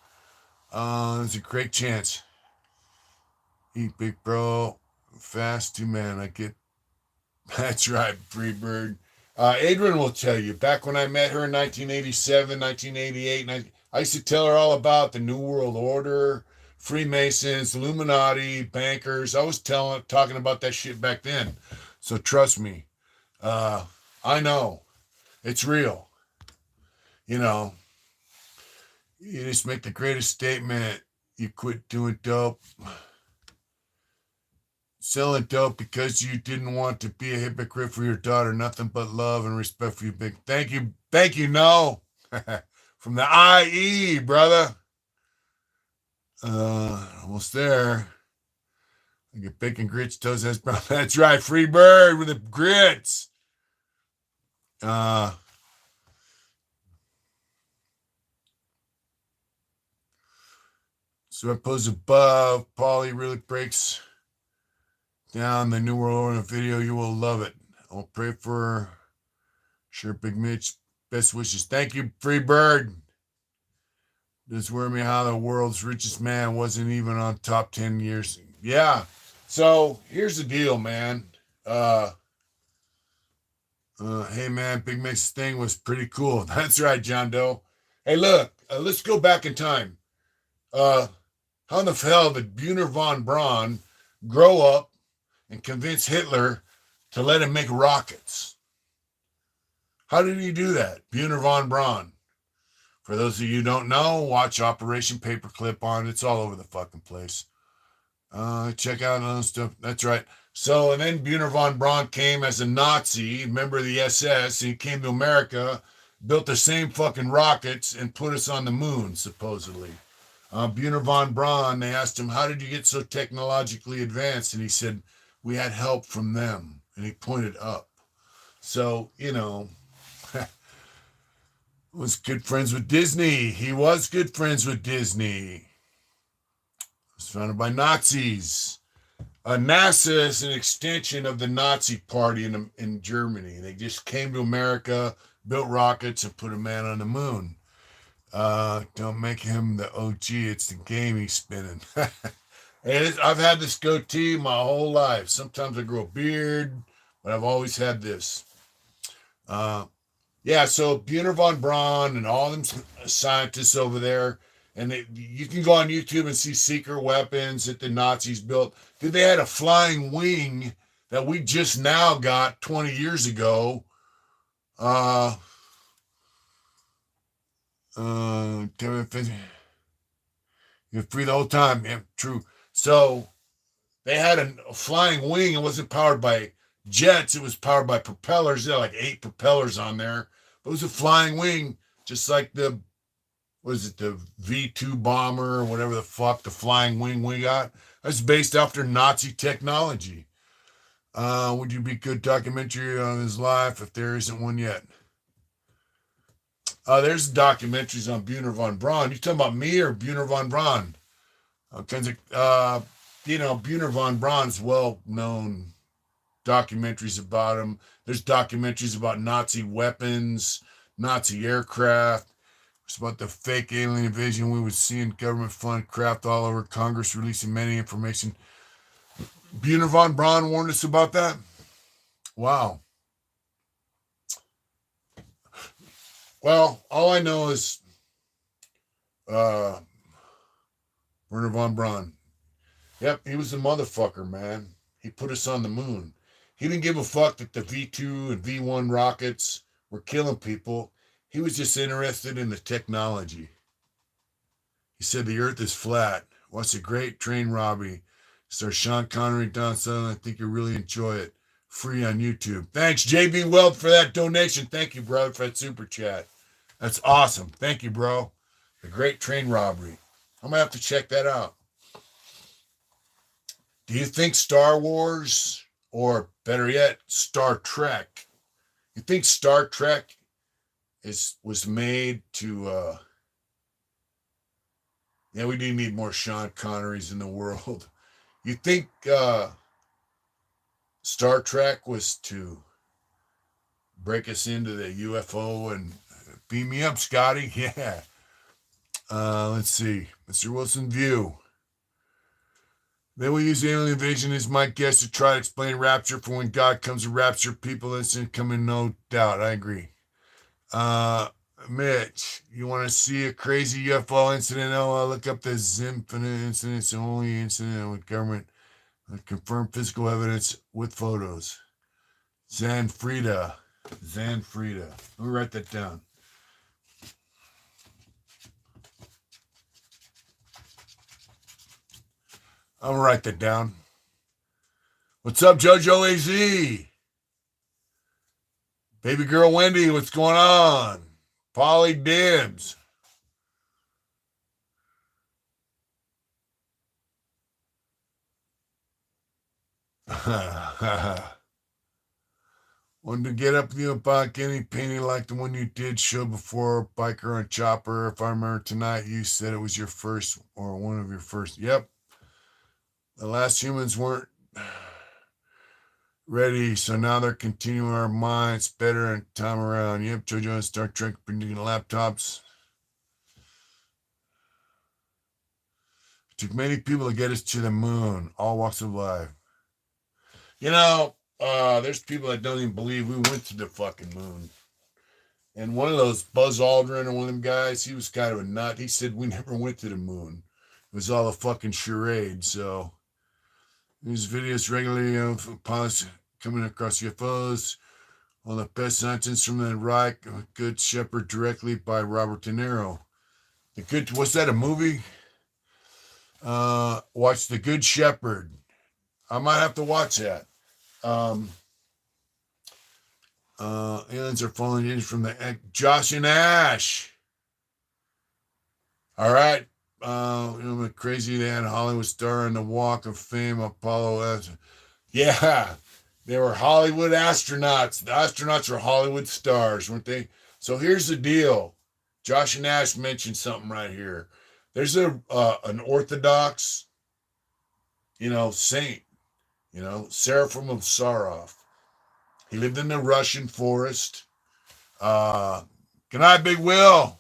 there's a great chance. Eat big bro. Fast too, man. I get. That's right, Freebird. Adrian will tell you. Back when I met her in 1987, 1988, I used to tell her all about the New World Order, Freemasons, Illuminati, bankers. I was talking about that shit back then. So trust me. I know. It's real. You know, you just make the greatest statement. You quit doing dope. Selling dope because you didn't want to be a hypocrite for your daughter. Nothing but love and respect for you, big. Thank you. Thank you, no. From the IE, brother. Almost there. I get bacon, grits, toast, that's right. Free bird with the grits. So I pose above. Paulie really breaks down the New World Order video. You will love it. I'll pray for sure, Big Mitch. Best wishes. Thank you, Free Bird. Just worry me how the world's richest man wasn't even on top 10 years. Yeah. So here's the deal, man. Hey, man, Big Mitch's thing was pretty cool. That's right, John Doe. Hey, look, let's go back in time. How in the hell did Buner von Braun grow up and convince Hitler to let him make rockets? How did he do that? Buner von Braun. For those of you who don't know, watch Operation Paperclip on. It's all over the fucking place. Check out other stuff. That's right. So, and then Buner von Braun came as a Nazi, member of the SS, and he came to America, built the same fucking rockets, and put us on the moon, supposedly. Buner von Braun, they asked him, how did you get so technologically advanced? And he said, we had help from them. And he pointed up. So, you know, was good friends with Disney. He was good friends with Disney. Was founded by Nazis. NASA is an extension of the Nazi party in Germany. They just came to America, built rockets, and put a man on the moon. Don't make him the OG. It's the game he's spinning. I've had this goatee my whole life. Sometimes I grow a beard, but I've always had this. Yeah, so Buner von Braun and all them scientists over there, and you can go on YouTube and see secret weapons that the Nazis built. They had a flying wing that we just now got 20 years ago. You're free the whole time. Yeah, true. So they had a flying wing. It wasn't powered by jets. It was powered by propellers. There are like 8 propellers on there. But it was a flying wing, just like the V2 bomber or whatever the fuck, the flying wing we got. That's based after Nazi technology. Would you be a good documentary on his life if there isn't one yet? There's documentaries on Buner von Braun. You talking about me or Buner von Braun? Buner von Braun's well-known documentaries about him. There's documentaries about Nazi weapons, Nazi aircraft. It's about the fake alien invasion we would see in government-funded craft all over Congress releasing many information. Buner von Braun warned us about that? Wow. Well, all I know is Buner von Braun. Yep, he was the motherfucker, man. He put us on the moon. He didn't give a fuck that the V2 and V1 rockets were killing people. He was just interested in the technology. He said the earth is flat. What's a great train robbery? Star Sean Connery, Don Sutherland. I think you'll really enjoy it. Free on YouTube. Thanks, JB Weld, for that donation. Thank you, brother, for that super chat. That's awesome. Thank you, bro. The great train robbery. I'm going to have to check that out. Do you think Star Wars, or better yet, Star Trek, You think Star Trek was made to yeah, we do need more Sean Connerys in the world. You think Star Trek was to break us into the UFO and beam me up, Scotty? Yeah. Let's see. Mr. Wilson View. They will use alien invasion as my guess to try to explain rapture for when God comes to rapture people. That's coming, no doubt. I agree. Mitch, you want to see a crazy UFO incident? Oh, I'll look up the Zimphina incident. It's the only incident with government confirmed physical evidence with photos. Zanfrida. Let me write that down. I'm gonna write that down. What's up, JoJo AZ? Baby girl Wendy, what's going on? Polly Dibs. Wanted to get up with you about getting painting like the one you did show before, Biker and Chopper. If I remember tonight, you said it was your first or one of your first. Yep. The last humans weren't ready, so now they're continuing our minds better and time around. Yep, JoJo and Star Trek printing laptops. It took many people to get us to the moon, all walks of life. You know, there's people that don't even believe we went to the fucking moon. And one of those, Buzz Aldrin or one of them guys, he was kind of a nut. He said we never went to the moon. It was all a fucking charade. So there's videos regularly of pilots coming across UFOs. On the best sentence from the Reich, Good Shepherd, directly by Robert De Niro. Was that a movie? Watch The Good Shepherd. I might have to watch that. Aliens are falling in from the Josh and Ash. All right. Crazy they had a Hollywood star in the Walk of Fame, Apollo. Yeah, they were Hollywood astronauts. The astronauts were Hollywood stars, weren't they? So here's the deal. Josh and Ash mentioned something right here. There's an Orthodox, saint, Seraphim of Sarov. He lived in the Russian forest. Good night, Big Will.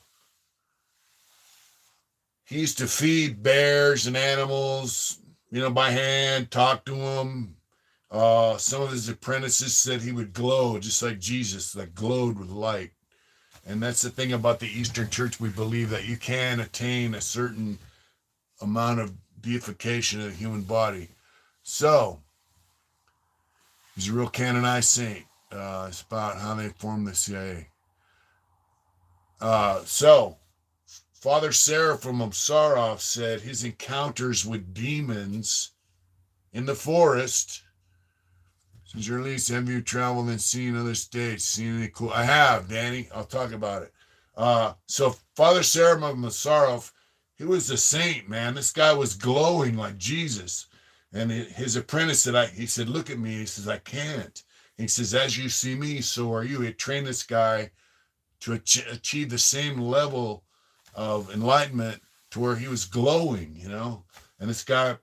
He used to feed bears and animals, by hand, talk to them. Some of his apprentices said he would glow just like Jesus, that glowed with light. And that's the thing about the Eastern Church. We believe that you can attain a certain amount of deification of the human body. So, he's a real canonized saint. It's about how they formed the CIA. So, Father Seraphim of Sarov said his encounters with demons in the forest. Since your release, have you traveled and seen other states? Seen any cool? I have, Danny. I'll talk about it. So Father Seraphim of Sarov, he was a saint, man. This guy was glowing like Jesus. And his apprentice said, he said, look at me. He says, I can't. He says, as you see me, so are you. He trained this guy to achieve the same level of enlightenment to where he was glowing, And this guy,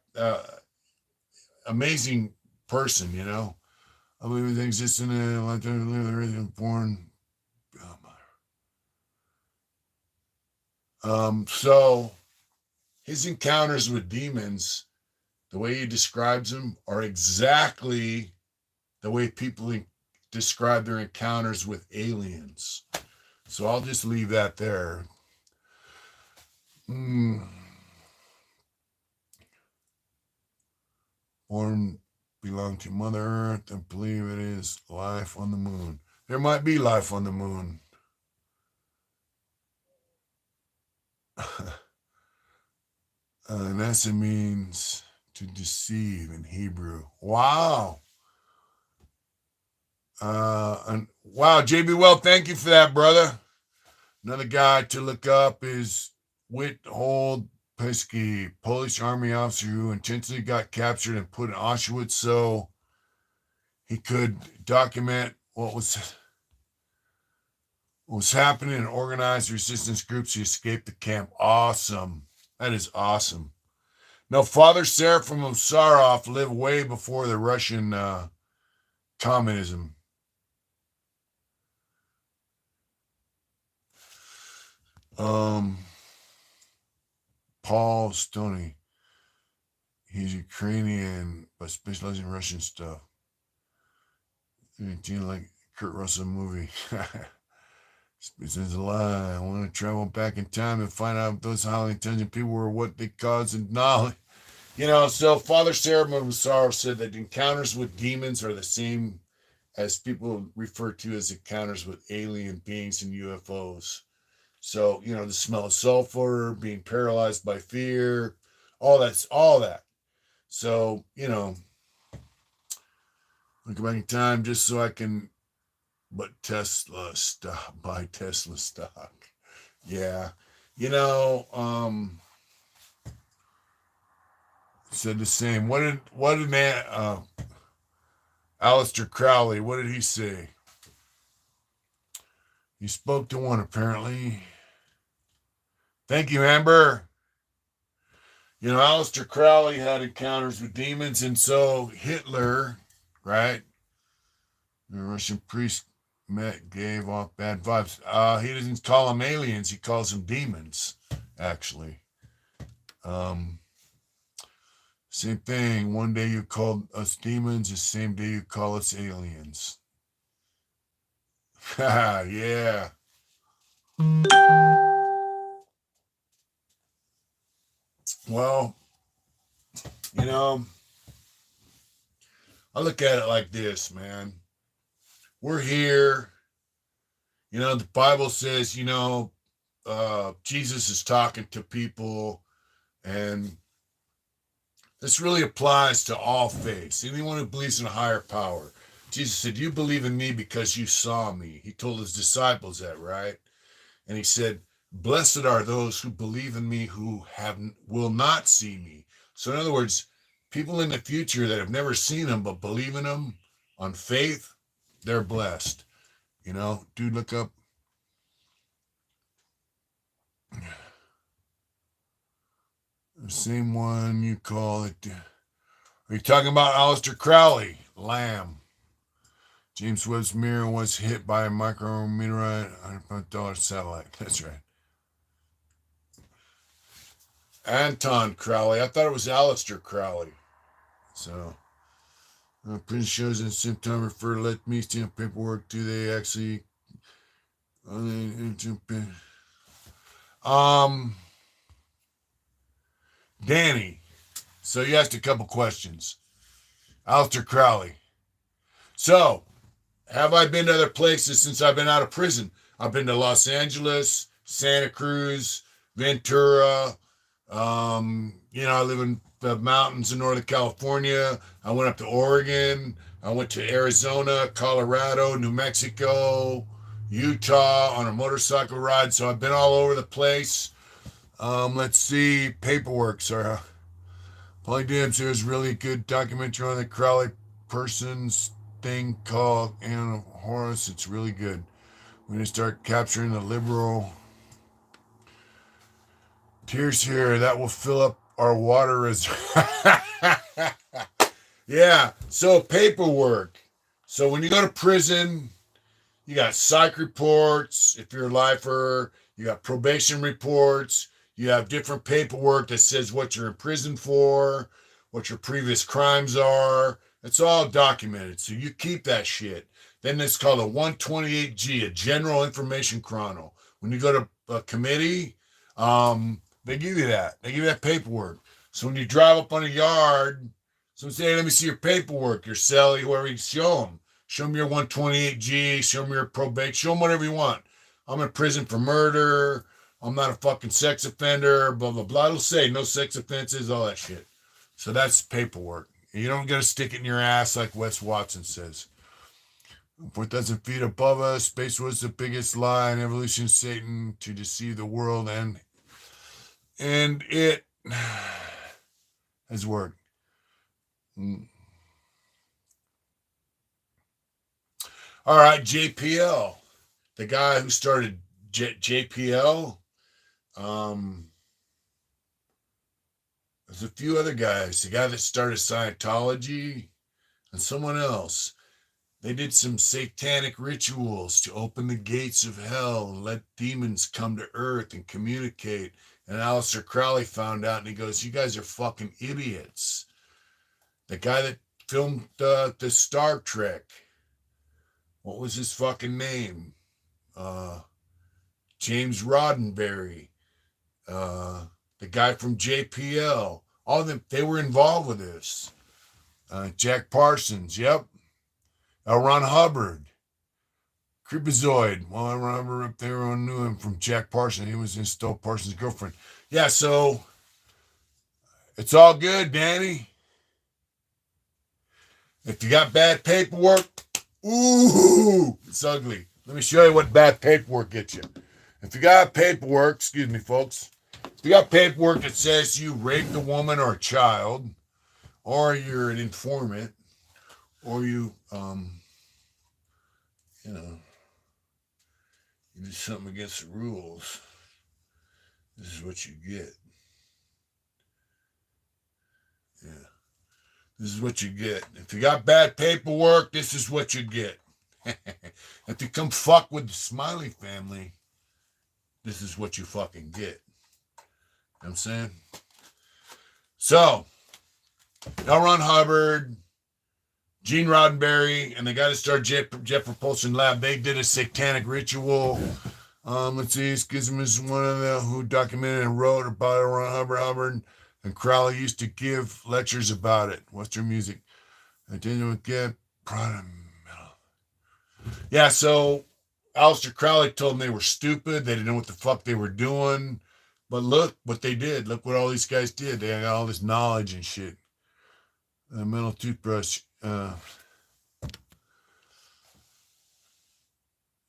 amazing person, I believe everything exists in a lifetime, born. So his encounters with demons, the way he describes them, are exactly the way people describe their encounters with aliens. So I'll just leave that there. Born belong to Mother Earth and believe it is life on the moon. There might be life on the moon. Nasa means to deceive in Hebrew. Wow. Wow, JB Well, thank you for that, brother. Another guy to look up is Witold Pesky, Polish army officer who intentionally got captured and put in Auschwitz so he could document what was What's happening in organized resistance groups who escaped the camp. Awesome. That is awesome. Now, Father Seraphim of Sarov lived way before the Russian communism. Paul Stoney. He's Ukrainian, but specializes in Russian stuff. Like Kurt Russell movie. This is a lie. I want to travel back in time and find out if those highly intelligent people were what they caused in knowledge. So Father Seraphim Soros said that encounters with demons are the same as people refer to as encounters with alien beings and UFOs. So, the smell of sulfur, being paralyzed by fear, all that. So, I'll go back in time just so I can buy Tesla stock. Yeah. Said the same. What did Aleister Crowley, what did he say? He spoke to one, apparently. Thank you, Amber. Aleister Crowley had encounters with demons, and so Hitler, right? The Russian priest gave off bad vibes. He doesn't call them aliens, he calls them demons, actually. Same thing. One day you called us demons, the same day you call us aliens. Yeah. Well, I look at it like this, man. We're here. The Bible says, Jesus is talking to people, and this really applies to all faiths. Anyone who believes in a higher power. Jesus said, you believe in me because you saw me. He told his disciples that, right? And he said, blessed are those who believe in me who will not see me. So in other words, people in the future that have never seen him but believe in him on faith, they're blessed. Dude, look up. The same one you call it. Are you talking about Aleister Crowley? Lamb. James Webb's mirror was hit by a micrometeorite $100 satellite. That's right. Anton Crowley. I thought it was Aleister Crowley. So, print shows in September refer let me see paperwork. Do they actually? Danny. So you asked a couple questions. Aleister Crowley. So, have I been to other places since I've been out of prison? I've been to Los Angeles, Santa Cruz, Ventura. I live in the mountains in Northern California. I went up to Oregon. I went to Arizona, Colorado, New Mexico, Utah on a motorcycle ride. So I've been all over the place. Let's see. Paperwork, Sarah. Polly Dams, there's really good documentary on the Crowley person's thing called Anna Horace. It's really good. When they start capturing the liberal tears here, that will fill up our water reserve. Yeah, so paperwork. So when you go to prison, you got psych reports. If you're a lifer, you got probation reports. You have different paperwork that says what you're in prison for, what your previous crimes are. It's all documented. So you keep that shit. Then it's called a 128G, a General Information Chrono. When you go to a committee, they give you that. They give you that paperwork. So when you drive up on a yard, someone say, hey, let me see your paperwork, your celly, whoever you show them. Show them your 128G, show them your probate, show them whatever you want. I'm in prison for murder. I'm not a fucking sex offender, blah, blah, blah. It'll say no sex offenses, all that shit. So that's paperwork. You don't got to stick it in your ass like Wes Watson says. 4,000 feet above us, space was the biggest lie in evolution, Satan to deceive the world, and it has worked. All right, JPL. the guy who started JPL. There's a few other guys. The guy that started Scientology and someone else. They did some satanic rituals to open the gates of hell and let demons come to earth and communicate. And Aleister Crowley found out and he goes, "You guys are fucking idiots." The guy that filmed the Star Trek, what was his fucking name? James Roddenberry. The guy from JPL. All of them, they were involved with this. Jack Parsons, yep. L. Ron Hubbard. Creepazoid. Well, I remember up there, everyone knew him from Jack Parsons. He was in Stowe Parsons' girlfriend. Yeah, so it's all good, Danny. If you got bad paperwork, ooh, it's ugly. Let me show you what bad paperwork gets you. If you got paperwork, excuse me, folks, if you got paperwork that says you raped a woman or a child, or you're an informant, or you did something against the rules, this is what you get. Yeah. This is what you get. If you got bad paperwork, this is what you get. If you come fuck with the Smiley family, this is what you fucking get. You know what I'm saying? So, L. Ron Hubbard, Gene Roddenberry, and the guy that started Jet Propulsion Lab, they did a satanic ritual. Let's see, Schism is one of them who documented and wrote about L. Ron Hubbard, and Crowley used to give lectures about it. Western music. I didn't get Prada Metal. Yeah, so Aleister Crowley told them they were stupid. They didn't know what the fuck they were doing. But look what they did. Look what all these guys did. They got all this knowledge and shit. Metal toothbrush. Perry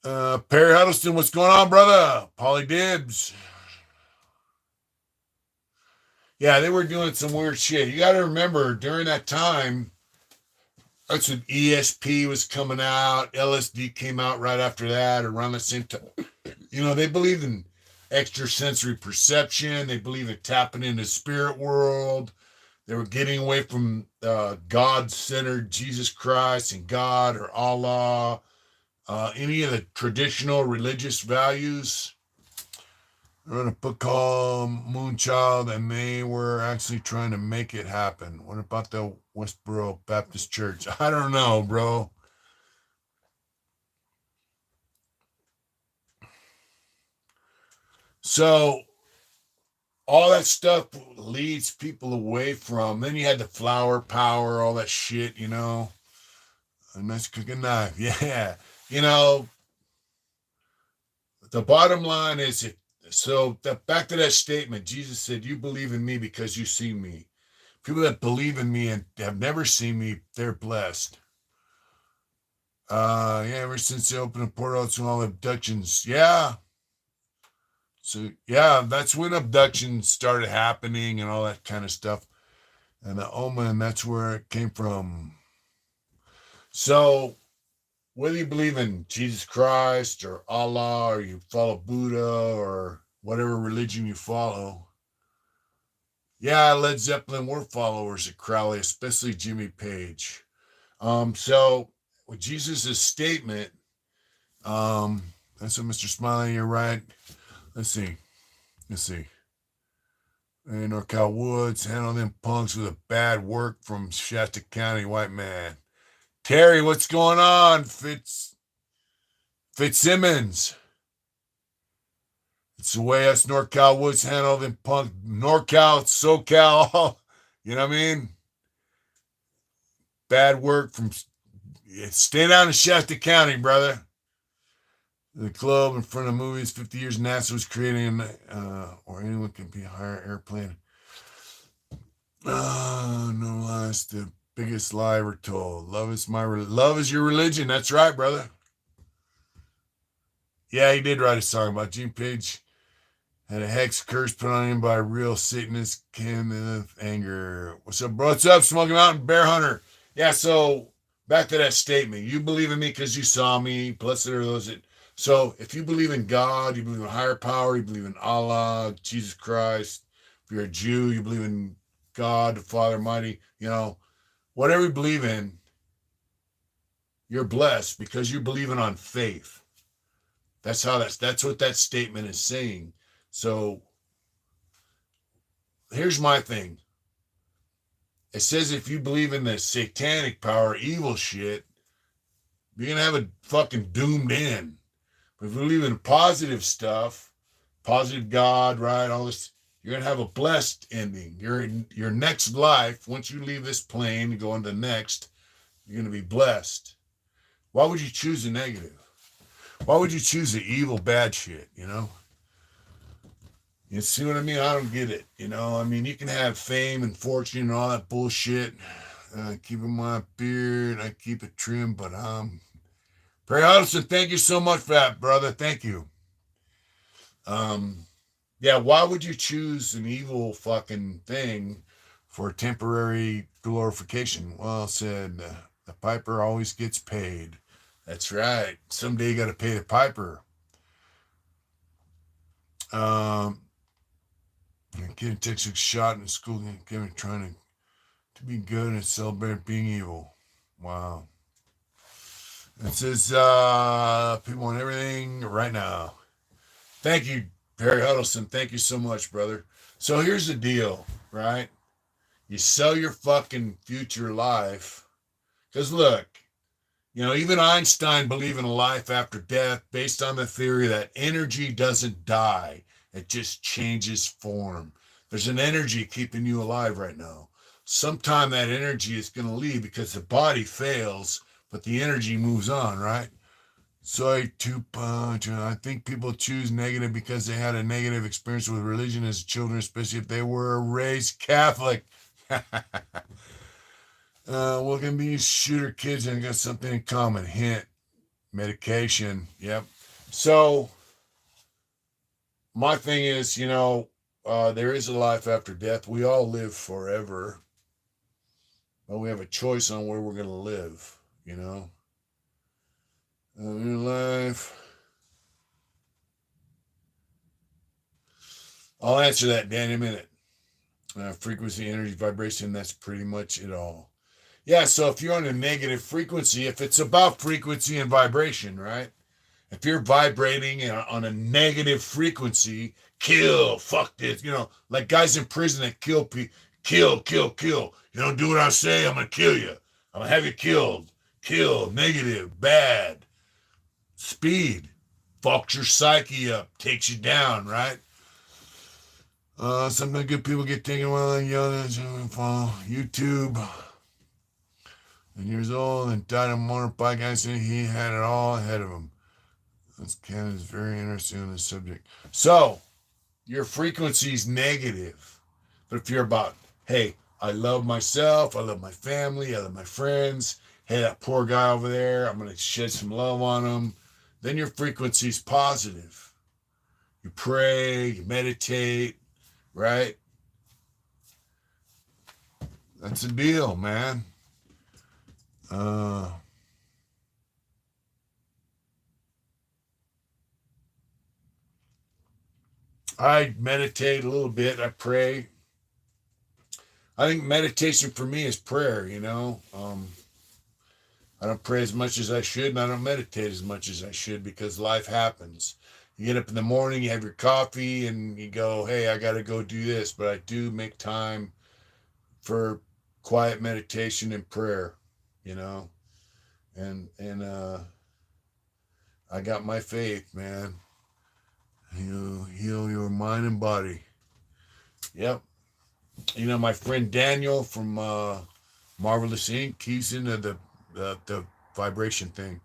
Huddleston, what's going on, brother? Polly Dibbs. Yeah, they were doing some weird shit. You got to remember, during that time, that's when ESP was coming out. LSD came out right after that, around the same time. You know, they believe in extrasensory perception. They believe in tapping into the spirit world. They were getting away from God-centered Jesus Christ and God or Allah, any of the traditional religious values. I wrote a book called Moonchild, and they were actually trying to make it happen. What about the Westboro Baptist Church? I don't know, bro. So all that stuff leads people away from. Then you had the flower power, all that shit, you know. A nice cooking knife, yeah. You know, the bottom line is, back to that statement, Jesus said, "You believe in me because you see me." People that believe in me and have never seen me, they're blessed. Yeah, ever since they opened the portal to all abductions, yeah. So yeah, that's when abductions started happening and all that kind of stuff. And the omen, that's where it came from. So whether you believe in Jesus Christ or Allah, or you follow Buddha or whatever religion you follow, yeah, Led Zeppelin were followers of Crowley, especially Jimmy Page. So with Jesus' statement, that's what Mr. Smiley, you're right. Let's see. Hey, NorCal Woods, handle them punks with a bad work from Shasta County, white man. Terry, what's going on? Fitzsimmons. It's the way us NorCal Woods handle them punk. NorCal, SoCal, you know what I mean? Bad work from... Stay down in Shasta County, brother. The club in front of movies, 50 years NASA was creating, or anyone can be a higher airplane. No lies, the biggest lie ever told. Love is your religion. That's right, brother. Yeah, he did write a song about Gene Page. Had a hex curse put on him by a real Satanist Kenneth Anger. What's up, bro? What's up, Smoky Mountain Bear Hunter? Yeah, so back to that statement. You believe in me because you saw me. Blessed are those that So if you believe in God, you believe in a higher power, you believe in Allah, Jesus Christ, if you're a Jew, you believe in God, the Father Almighty, whatever you believe in, you're blessed because you're believing on faith. That's what that statement is saying. So here's my thing. It says if you believe in the satanic power, evil shit, you're gonna have a fucking doomed end. But if you believe in positive stuff, positive God, right, all this, you're gonna have a blessed ending. Your next life, once you leave this plane and go on to the next, you're gonna be blessed. Why would you choose the negative? Why would you choose the evil, bad shit? You see what I mean? I don't get it. I mean, you can have fame and fortune and all that bullshit. Keeping my beard, I keep it trim, but Perry Huddleston, thank you so much for that, brother. Thank you. Yeah, why would you choose an evil fucking thing for temporary glorification? Well, said the piper always gets paid. That's right. Someday you got to pay the piper. Kid takes a shot in school, trying to be good and celebrate being evil. Wow. It says people want everything right now. Thank you, Perry Huddleston. Thank you so much, brother. So here's the deal, right? You sell your fucking future life. Because look, even Einstein believed in a life after death based on the theory that energy doesn't die. It just changes form. There's an energy keeping you alive right now. Sometime that energy is going to leave because the body fails, but the energy moves on, right? Sorry to punch. I think people choose negative because they had a negative experience with religion as children, especially if they were raised Catholic. Well, can be shooter kids and got something in common. Hint, medication. Yep. So my thing is, there is a life after death. We all live forever, but we have a choice on where we're going to live. In life. I'll answer that, Dan, in a minute. Frequency, energy, vibration, that's pretty much it all. Yeah, so if you're on a negative frequency, if it's about frequency and vibration, right? If you're vibrating on a negative frequency, kill, fuck this, like guys in prison that kill people, kill. You don't do what I say, I'm gonna kill you. I'm gonna have you killed. Kill, negative, bad. Speed, fucks your psyche up, takes you down, right? Sometimes good people get taken while they're young and fall. YouTube. And years old and died on a motorbike accident. He had it all ahead of him. This Ken is very interested in this subject. So, your frequency is negative. But if you're about, hey, I love myself, I love my family, I love my friends, hey, that poor guy over there, I'm going to shed some love on him, then your frequency is positive. You pray, you meditate, right? That's the deal, man. I meditate a little bit. I pray. I think meditation for me is prayer, I don't pray as much as I should, and I don't meditate as much as I should because life happens. You get up in the morning, you have your coffee, and you go, hey, I got to go do this. But I do make time for quiet meditation and prayer, and I got my faith, man. You heal your mind and body. Yep. My friend Daniel from Marvelous Inc. He's into the vibration thing.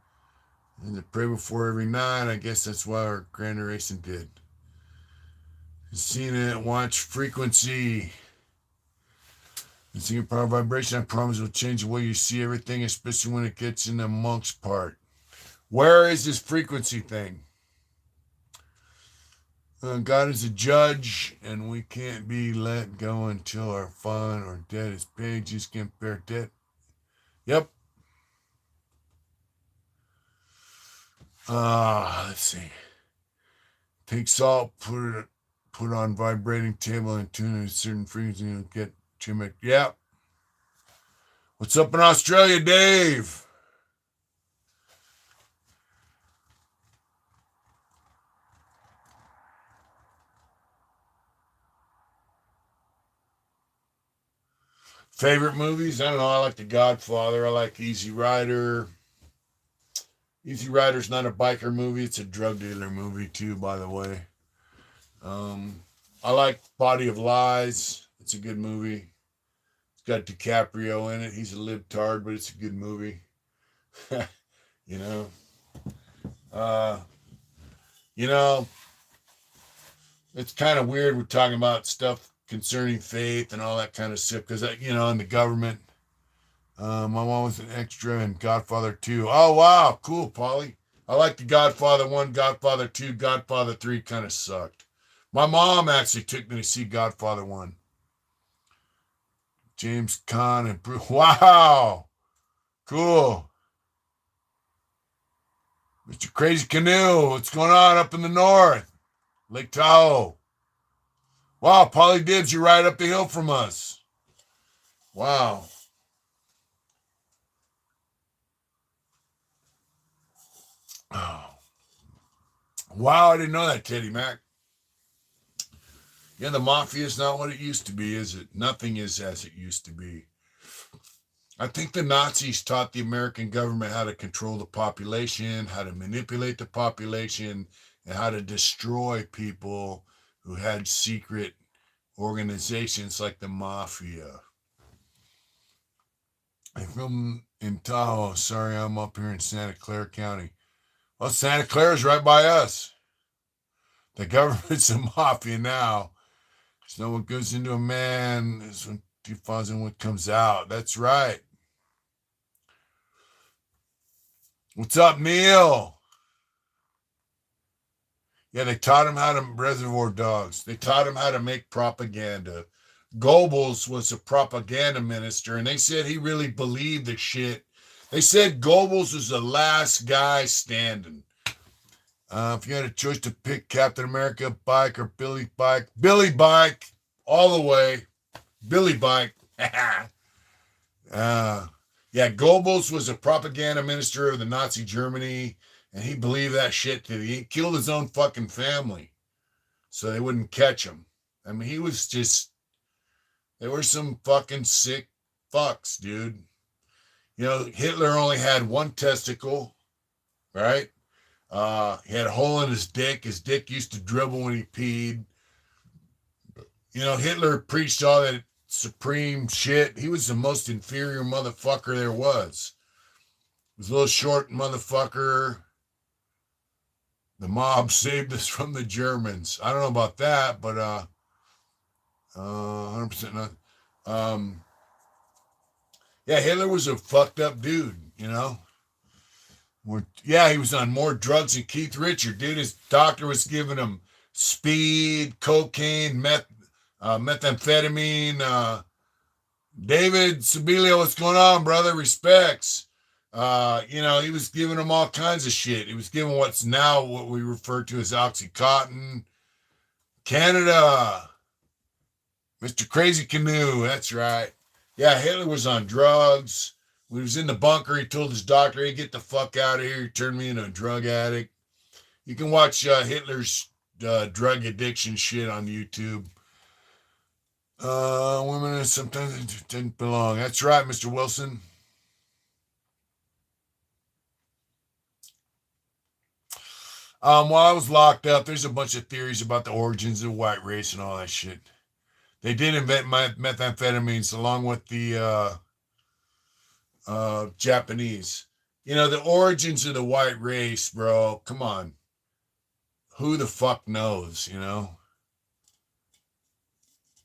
And to pray before every night. I guess that's why our Grand Racing did. Seen it. Watch frequency. And see your power vibration. I promise will change the way you see everything, especially when it gets in the monk's part. Where is this frequency thing? God is a judge, and we can't be let go until our fine or debt is paid. Just can't bear debt. Yep. Let's see. Take salt, put it on vibrating table and tune in a certain frequency and get Jimmy. Yep. What's up in Australia, Dave? Favorite movies? I don't know. I like The Godfather. I like Easy Rider. Easy Rider's not a biker movie. It's a drug dealer movie, too, by the way. I like Body of Lies. It's a good movie. It's got DiCaprio in it. He's a libtard, but it's a good movie. you know? Uh, you know, it's kind of weird we're talking about stuff concerning faith and all that kind of stuff because, in the government, my mom was an extra in Godfather 2. Oh, wow. Cool, Polly. I like the Godfather 1, Godfather 2, Godfather 3 kind of sucked. My mom actually took me to see Godfather 1. James Caan and Bruce. Wow. Cool. Mr. Crazy Canoe, what's going on up in the north? Lake Tahoe. Wow, Polly Dibbs, you're right up the hill from us. Wow. Oh. Wow, I didn't know that, Teddy Mac. Yeah, the mafia is not what it used to be, is it? Nothing is as it used to be. I think the Nazis taught the American government how to control the population, how to manipulate the population, and how to destroy people who had secret organizations like the mafia. I'm from in Tahoe. Sorry, I'm up here in Santa Clara County. Well, Santa Clara's right by us. The government's a mafia now. So what goes into a man is when 2001 comes out. That's right. What's up, Neil? Yeah, they taught him how to Reservoir Dogs. They taught him how to make propaganda. Goebbels was a propaganda minister, and they said he really believed the shit. They said Goebbels was the last guy standing. If you had a choice to pick Captain America, Bike, or Billy Bike, all the way. Billy Bike. Yeah, Goebbels was a propaganda minister of the Nazi Germany, and he believed that shit that he killed his own fucking family so they wouldn't catch him. I mean, he was just, they were some fucking sick fucks, dude. Hitler only had one testicle, right? He had a hole in his dick. His dick used to dribble when he peed. Hitler preached all that supreme shit. He was the most inferior motherfucker there was. He was a little short motherfucker. The mob saved us from the Germans. I don't know about that, but 100% not. Yeah, Hitler was a fucked up dude. He was on more drugs than Keith Richards, dude. His doctor was giving him speed, cocaine, methamphetamine. David Sibilio, what's going on, brother? Respects. He was giving him all kinds of shit. He was giving what's now what we refer to as Oxycontin. Canada. Mr. Crazy Canoe, that's right. Yeah, Hitler was on drugs. When he was in the bunker, he told his doctor, hey, get the fuck out of here. You turned me into a drug addict. You can watch Hitler's drug addiction shit on YouTube. Women sometimes didn't belong. That's right, Mr. Wilson. While I was locked up, there's a bunch of theories about the origins of the white race and all that shit. They did invent methamphetamines along with the Japanese. The origins of the white race, bro. Come on. Who the fuck knows?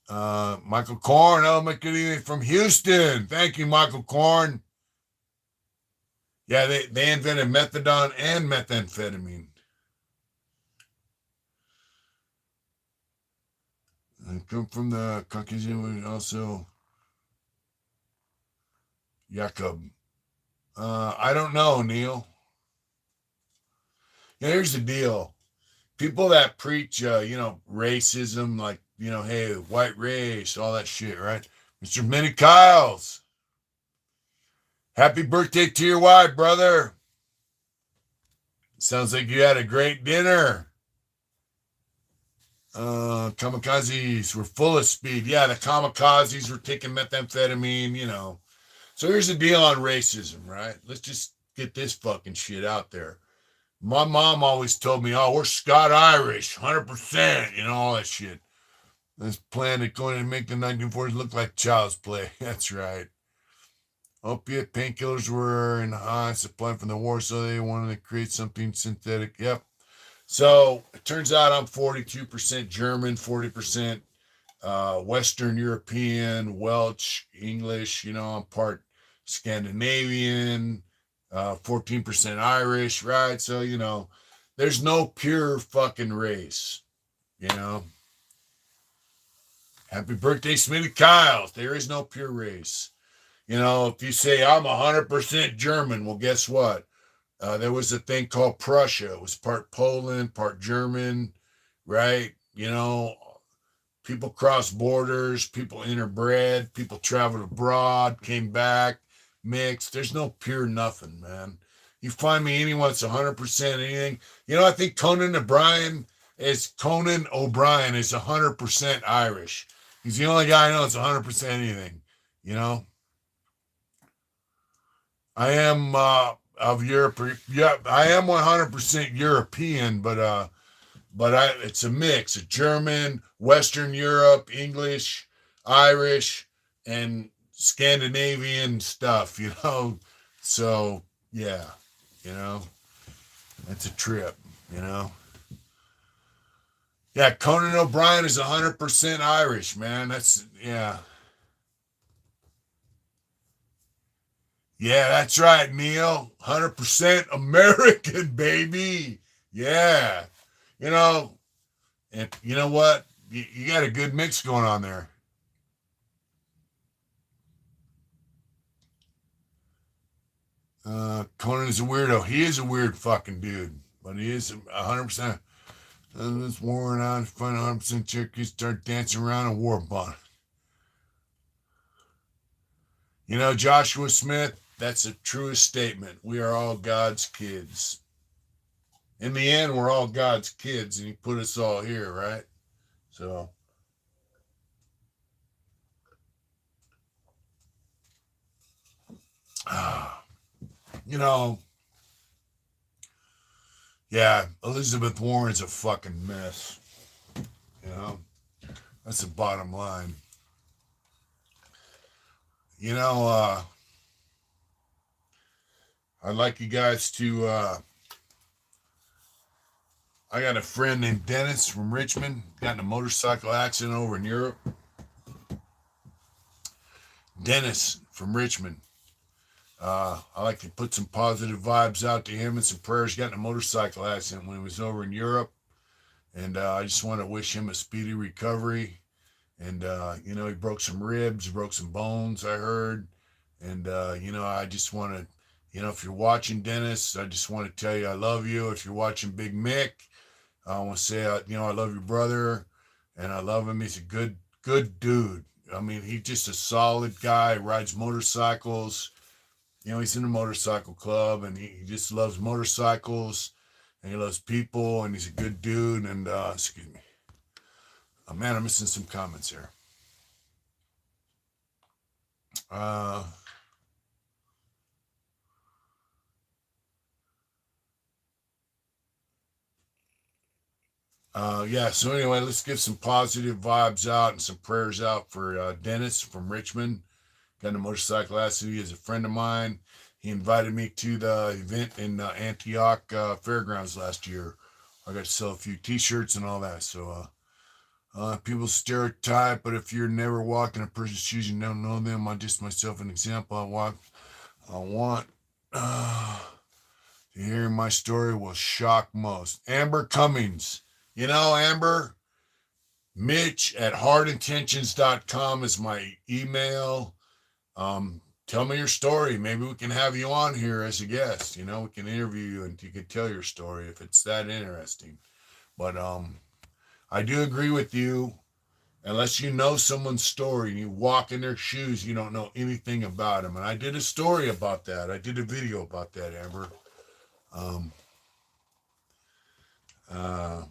Michael Korn, good evening from Houston. Thank you, Michael Korn. Yeah, they invented methadone and methamphetamine. I come from the Caucasian, also Jacob. I don't know, Neil. Here's the deal. People that preach, racism, like, hey, white race, all that shit, right? Mr. Minnie Kyles, happy birthday to your wife, brother. Sounds like you had a great dinner. Kamikazes were full of speed. Yeah, the kamikazes were taking methamphetamine. So here's the deal on racism, right? Let's just get this fucking shit out there. My mom always told me, oh, we're Scott Irish, 100%, all that shit. This plan to go in and make the 1940s look like child's play. That's right. Opiate painkillers were in high supply from the war, so they wanted to create something synthetic. Yep. So it turns out I'm 42% German, 40% Western European, Welsh, English. I'm part Scandinavian, 14% Irish, right? So, there's no pure fucking race, you know. Happy birthday, Smitty Kyle. There is no pure race. If you say I'm 100% German, well, guess what? There was a thing called Prussia. It was part Poland, part German, right? People crossed borders, people interbred, people traveled abroad, came back, mixed. There's no pure nothing, man. You find me anyone that's 100% anything. I think Conan O'Brien is 100% Irish. He's the only guy I know that's 100% anything. I am of Europe. Yeah, I am 100% European, but it's a mix of German, Western Europe, English, Irish, and Scandinavian stuff. So yeah, it's a trip. Yeah, Conan O'Brien is 100% Irish, man. Yeah. Yeah, that's right, Neil. 100% American, baby. Yeah. And you know what? You got a good mix going on there. Conan is a weirdo. He is a weird fucking dude, but he is 100%. This worn out, find 100% Cherokees start dancing around a war bonnet. Joshua Smith, that's the truest statement. We are all God's kids. In the end, we're all God's kids, and He put us all here, right? So, you know, yeah, Elizabeth Warren's a fucking mess. You know, that's the bottom line. I'd like you guys to. I got a friend named Dennis from Richmond. Got in a motorcycle accident over in Europe. Dennis from Richmond. I like to put some positive vibes out to him and some prayers. Got in a motorcycle accident when he was over in Europe. And I just want to wish him a speedy recovery. And, he broke some ribs, broke some bones, I heard. And, I just want to, if you're watching Dennis, I just want to tell you I love you. If you're watching Big Mick, I want to say, I love your brother. And I love him. He's a good dude. I mean, he's just a solid guy, rides motorcycles. He's in a motorcycle club and he just loves motorcycles and he loves people and he's a good dude. And, excuse me. Oh, man, I'm missing some comments here. Yeah, so anyway, let's give some positive vibes out and some prayers out for Dennis from Richmond. Got in a motorcycle accident. He is a friend of mine. He invited me to the event in Antioch Fairgrounds last year. I got to sell a few T-shirts and all that. So people stereotype, but if you're never walking a person's shoes, you don't know them. I just myself an example. I want to hear my story will shock most. Amber Cummings. Amber, Mitch at hardintentions.com is my email. tell me your story. Maybe we can have you on here as a guest. We can interview you and you can tell your story if it's that interesting. But I do agree with you. Unless you know someone's story and you walk in their shoes, you don't know anything about them. And I did a story about that. I did a video about that, Amber. Um, uh,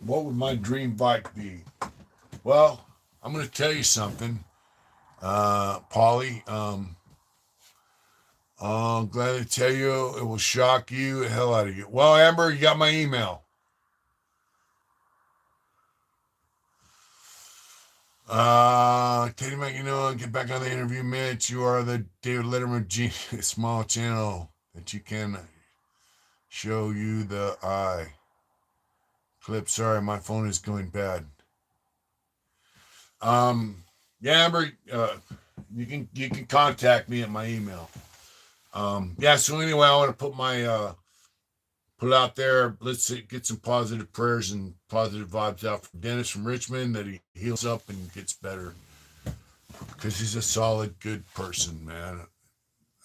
what would my dream bike be? Well, I'm going to tell you something, Polly. I'm glad to tell you it will shock you the hell out of you. Well, Amber, you got my email. Katie Mac, get back on the interview, Mitch. You are the David Letterman genius, small channel that you can show you the eye. Clip, sorry, my phone is going bad. Yeah, Amber, you can contact me at my email. Yeah, so anyway, I want to put out there. Let's get some positive prayers and positive vibes out for Dennis from Richmond, that he heals up and gets better, because he's a solid, good person, man,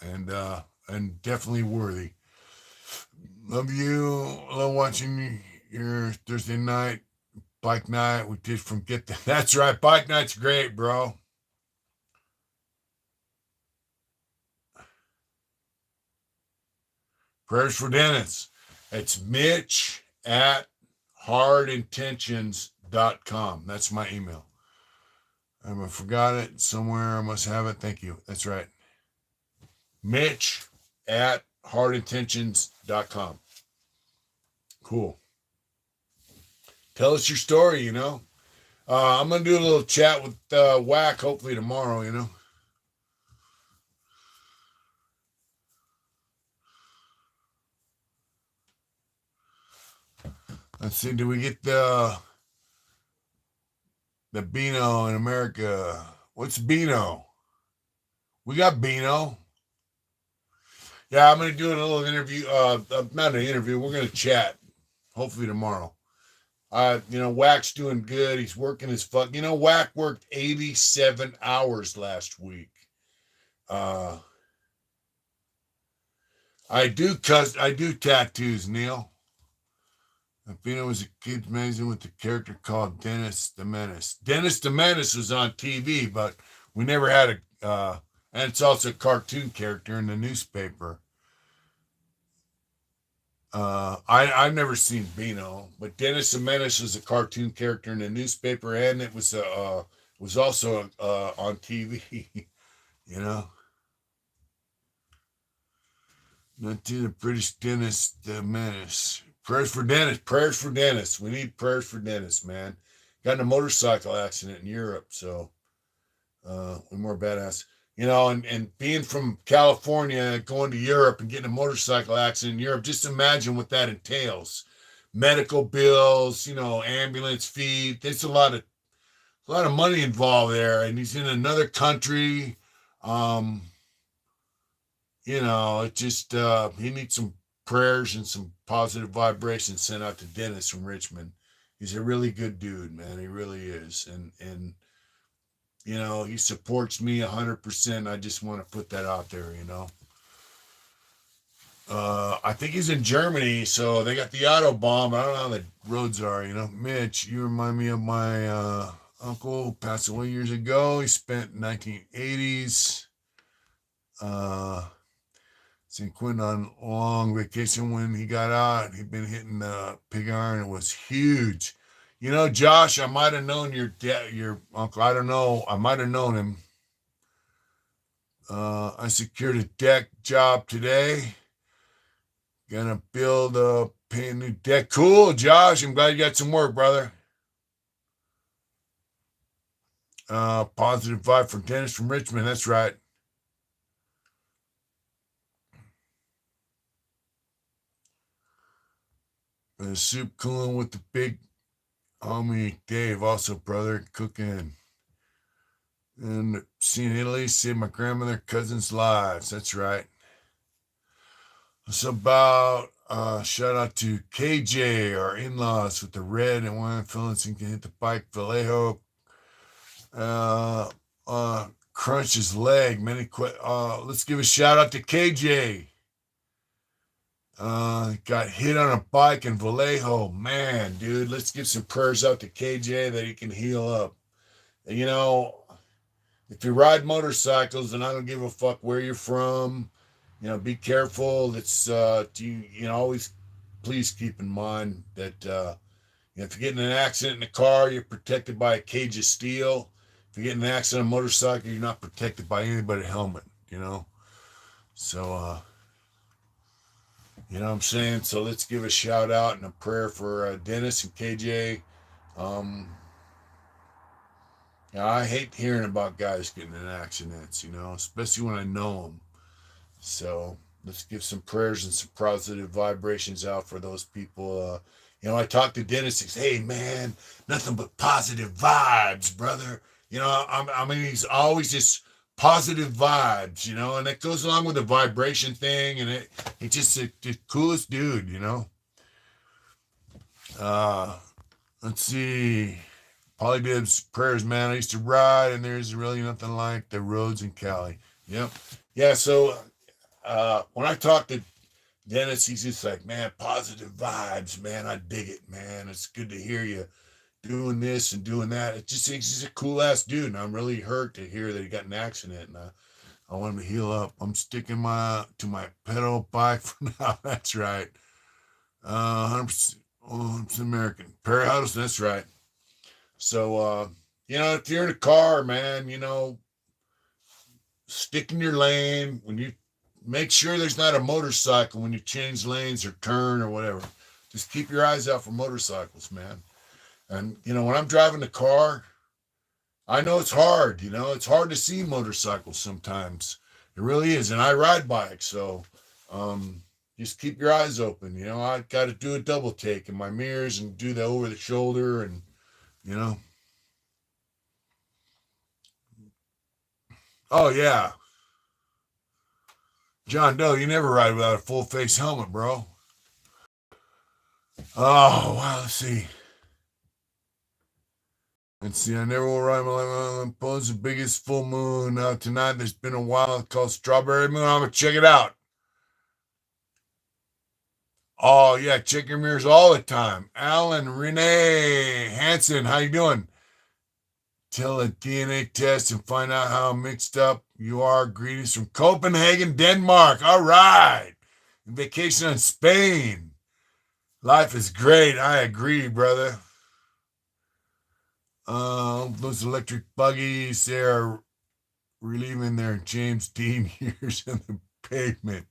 and definitely worthy. Love you. Love watching your Thursday night bike night. We did from get the. That's right, bike night's great, bro. Prayers for Dennis. It's Mitch at hardintentions.com. That's my email. I forgot it somewhere. I must have it. Thank you. That's right. Mitch at hardintentions.com. Cool. Tell us your story, I'm going to do a little chat with Whack hopefully tomorrow, Let's see, do we get the Beano in America? What's Beano? We got Beano. Yeah, I'm going to do a little interview. Not an interview. We're going to chat hopefully tomorrow. Whack's doing good. He's working his fuck. Whack worked 87 hours last week. I do tattoos, Neil. Pino was a kid magazine with a character called Dennis the Menace. Dennis the Menace was on TV, but we never had and it's also a cartoon character in the newspaper. I've never seen Beano, but Dennis the Menace was a cartoon character in the newspaper, and it was also on TV. Not to the British Dennis the Menace. Prayers for Dennis. Prayers for Dennis. We need prayers for Dennis, man. Got in a motorcycle accident in Europe, so we're more badass. And being from California, going to Europe and getting a motorcycle accident in Europe, just imagine what that entails. Medical bills, ambulance fee. There's a lot of money involved there, and he's in another country. It just he needs some prayers and some positive vibrations sent out to Dennis from Richmond. He's a really good dude, man. He really is. And he supports me 100%. I just want to put that out there, I think he's in Germany, so they got the Autobahn. I don't know how the roads are, Mitch, you remind me of my uncle, passed away years ago. He spent 1980s St. Quentin on a long vacation. When he got out, he'd been hitting the pig iron. It was huge. Josh, I might have known your uncle. I don't know. I might have known him. I secured a deck job today. Gonna pay a new deck. Cool, Josh. I'm glad you got some work, brother. Positive vibe from Dennis from Richmond. That's right. Soup cooling with the big homie Dave, also brother, cooking. And seeing Italy, saved my grandmother, cousin's lives. That's right. It's about shout out to KJ, our in-laws with the red and wine fillings. You can hit the bike, Vallejo. crunched his leg. Let's give a shout out to KJ. Got hit on a bike in Vallejo. Man, dude, let's give some prayers out to KJ that he can heal up. You know, if you ride motorcycles, and I don't give a fuck where you're from, be careful. It's always please keep in mind that if you get in an accident in a car, you're protected by a cage of steel. If you get in an accident on a motorcycle, you're not protected by anybody helmet. So you know what I'm saying? So let's give a shout out and a prayer for Dennis and KJ. I hate hearing about guys getting in accidents, especially when I know them. So let's give some prayers and some positive vibrations out for those people. I talked to Dennis. He says, "Hey, man, nothing but positive vibes, brother." He's always just positive vibes, and it goes along with the vibration thing, and it's just the coolest dude, Let's see. Polydib's prayers, man. I used to ride, and there's really nothing like the roads in Cali. Yep. Yeah, so when I talk to Dennis, he's just like, man, positive vibes, man. I dig it, man. It's good to hear you doing this and doing that. He's just a cool ass dude, and I'm really hurt to hear that he got in an accident, and I want him to heal up. I'm sticking to my pedal bike for now. That's right. 100%, 100% American. Perry Huddleston, that's right. So, if you're in a car, man, stick in your lane. When you make sure there's not a motorcycle when you change lanes or turn or whatever. Just keep your eyes out for motorcycles, man. And, when I'm driving the car, I know it's hard, it's hard to see motorcycles sometimes. It really is. And I ride bikes. So, just keep your eyes open. I got to do a double take in my mirrors and do the over the shoulder and, Oh, yeah. John Doe, you never ride without a full face helmet, bro. Oh, wow. Let's see. I never will ride my life. Pose the biggest full moon. Now, tonight, there's been a while called Strawberry Moon. I'm going to check it out. Oh, yeah. Check your mirrors all the time. Alan Renee Hansen, how you doing? Tell a DNA test and find out how mixed up you are. Greetings from Copenhagen, Denmark. All right. Vacation in Spain. Life is great. I agree, brother. Those electric buggies, they're relieving their James Dean years in the pavement.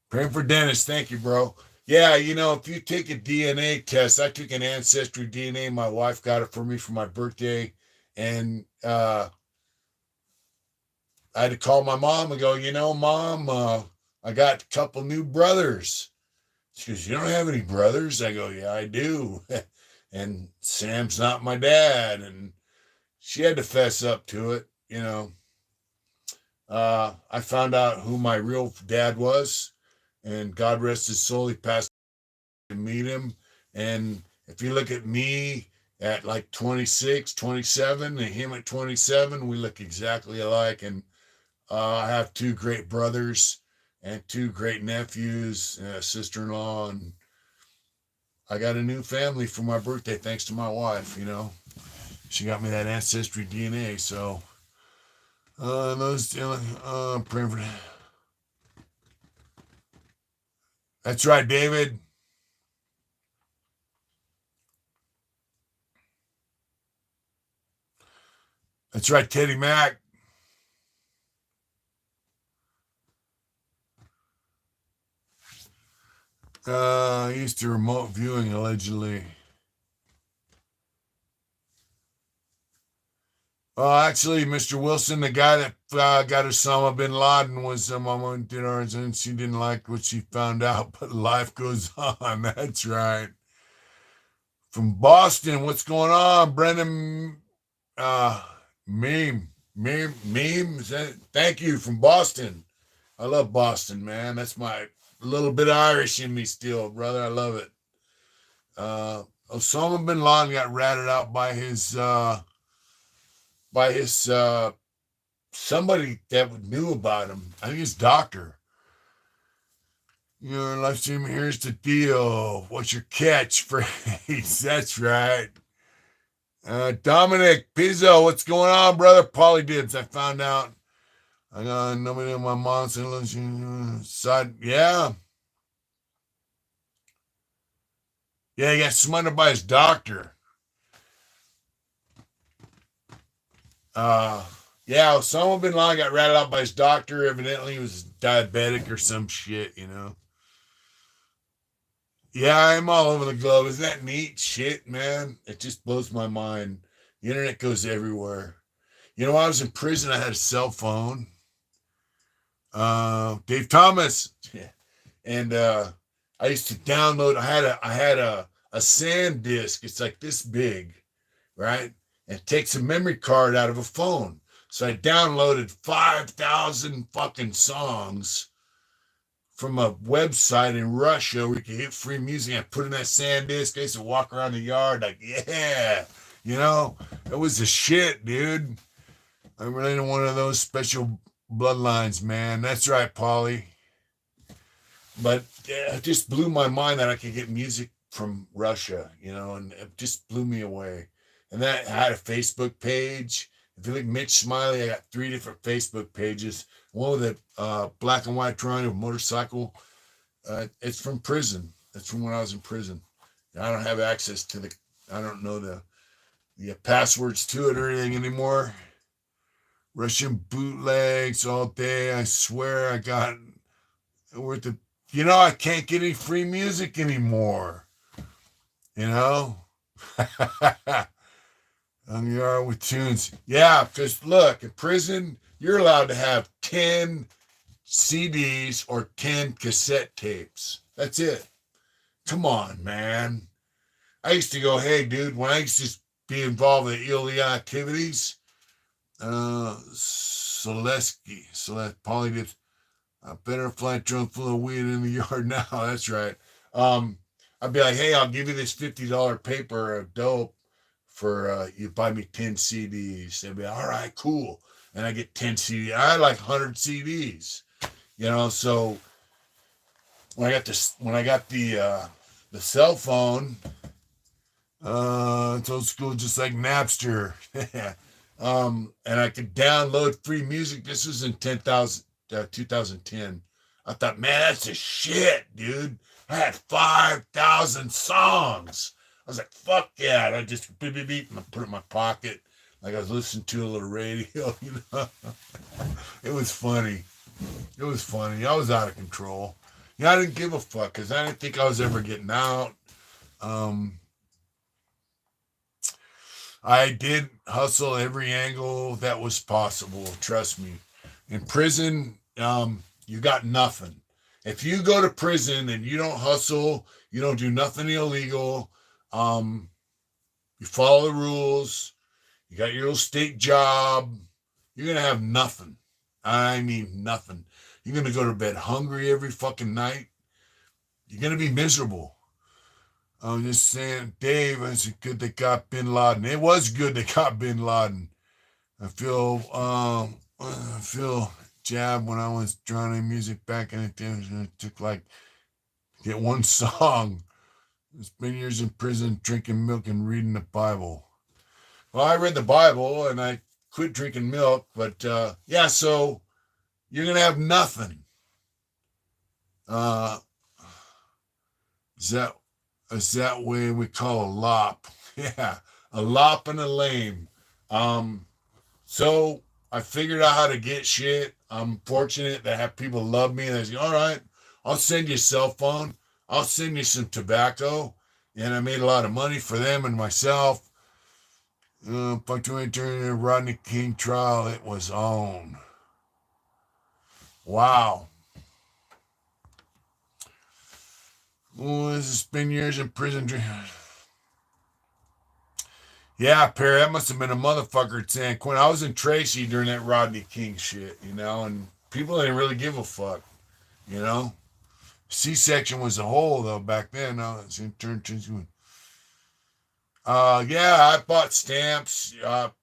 Praying for Dennis. Thank you, bro. Yeah, if you take a DNA test, I took an ancestry DNA. My wife got it for me for my birthday. And I had to call my mom and go, Mom, I got a couple new brothers. She goes, you don't have any brothers? I go, yeah, I do. And Sam's not my dad. And she had to fess up to it, I found out who my real dad was, and God rest his soul, he passed to meet him. And if you look at me at like 26, 27, and him at 27, we look exactly alike. And I have two great brothers and two great nephews, and a sister-in-law, and I got a new family for my birthday thanks to my wife, She got me that ancestry DNA, so I'm praying for that. That's right, David. That's right, Teddy Mack. Used to remote viewing, allegedly. Actually, Mr. Wilson, the guy that got Osama bin Laden was Mama did ours, and she didn't like what she found out, but life goes on. That's right. From Boston, what's going on, Brendan? Meme. Thank you from Boston. I love Boston, man. That's my little bit of Irish in me still, brother. I love it. Osama bin Laden got ratted out by his somebody that knew about him, I think his doctor. You know, live stream, here's the deal. What's your catchphrase? That's right. Dominic Pizzo, what's going on, brother? Polydibs, I found out. I got nobody in my mom's side. Yeah. Yeah, he got smothered by his doctor. Yeah, Osama bin Laden got ratted out by his doctor. Evidently, he was diabetic or some shit, you know. Yeah, I'm all over the globe. Isn't that neat shit, man? It just blows my mind. The internet goes everywhere. You know, when I was in prison, I had a cell phone. Dave Thomas. Yeah. And I used to download. I had a SAN disk. It's like this big, right? And it takes a memory card out of a phone. So I downloaded 5,000 fucking songs from a website in Russia where you can get free music. I put in that SAN disk. I used to walk around the yard like, yeah, you know, it was the shit, dude. I'm really one of those special bloodlines, man. That's right, Polly. But yeah, it just blew my mind that I could get music from Russia, you know, and it just blew me away. And that I had a Facebook page. If you look Mitch Smiley, I got 3 different Facebook pages. One with a black and white drawing of a motorcycle. It's from prison. That's from when I was in prison. I don't have access to I don't know the passwords to it or anything anymore. Russian bootlegs all day. I swear I got worth the. You know, I can't get any free music anymore. You know? You are with tunes. Yeah, because look, in prison, you're allowed to have 10 CDs or 10 cassette tapes. That's it. Come on, man. I used to go, hey, dude, when I used to be involved in illegal activities, Celeste, Polydips, I better fly drone full of weed in the yard now. That's right. I'd be like, hey, I'll give you this $50 paper of dope for you buy me 10 CDs. They'd be like, all right, cool. And I get 10 CDs. I had like 100 CDs. You know, so when I got the cell phone, it's old school, just like Napster. And I could download free music. This was in 2010. I thought, man, that's the shit, dude. I had 5,000 songs. I was like, fuck yeah. And I just beep, beep, beep, and I put it in my pocket. Like I was listening to a little radio, you know. It was funny. It was funny. I was out of control. Yeah, I didn't give a fuck because I didn't think I was ever getting out. I did hustle every angle that was possible. Trust me. In prison, you got nothing. If you go to prison and you don't hustle, you don't do nothing illegal, you follow the rules, you got your little state job, you're going to have nothing. I mean, nothing. You're going to go to bed hungry every fucking night. You're going to be miserable. I'm just saying, Dave, it's good they got Bin Laden. It was good they got Bin Laden. I feel jabbed when I was drawing music back in the day. It took like get one song. It's been years in prison, drinking milk and reading the Bible. Well, I read the Bible and I quit drinking milk, but yeah, so you're gonna have nothing. Is that way we call a lop? Yeah, a lop and a lame. So I figured out how to get shit. I'm fortunate that I have people love me and they say, all right, I'll send you a cell phone. I'll send you some tobacco. And I made a lot of money for them and myself. During the Rodney King trial, it was on. Wow. Oh, this has been years in prison. Yeah, Perry, that must have been a motherfucker at San Quentin. I was in Tracy during that Rodney King shit, you know, and people didn't really give a fuck, you know. C-section was a hole, though, back then. No, it's in turn. Yeah, I bought stamps.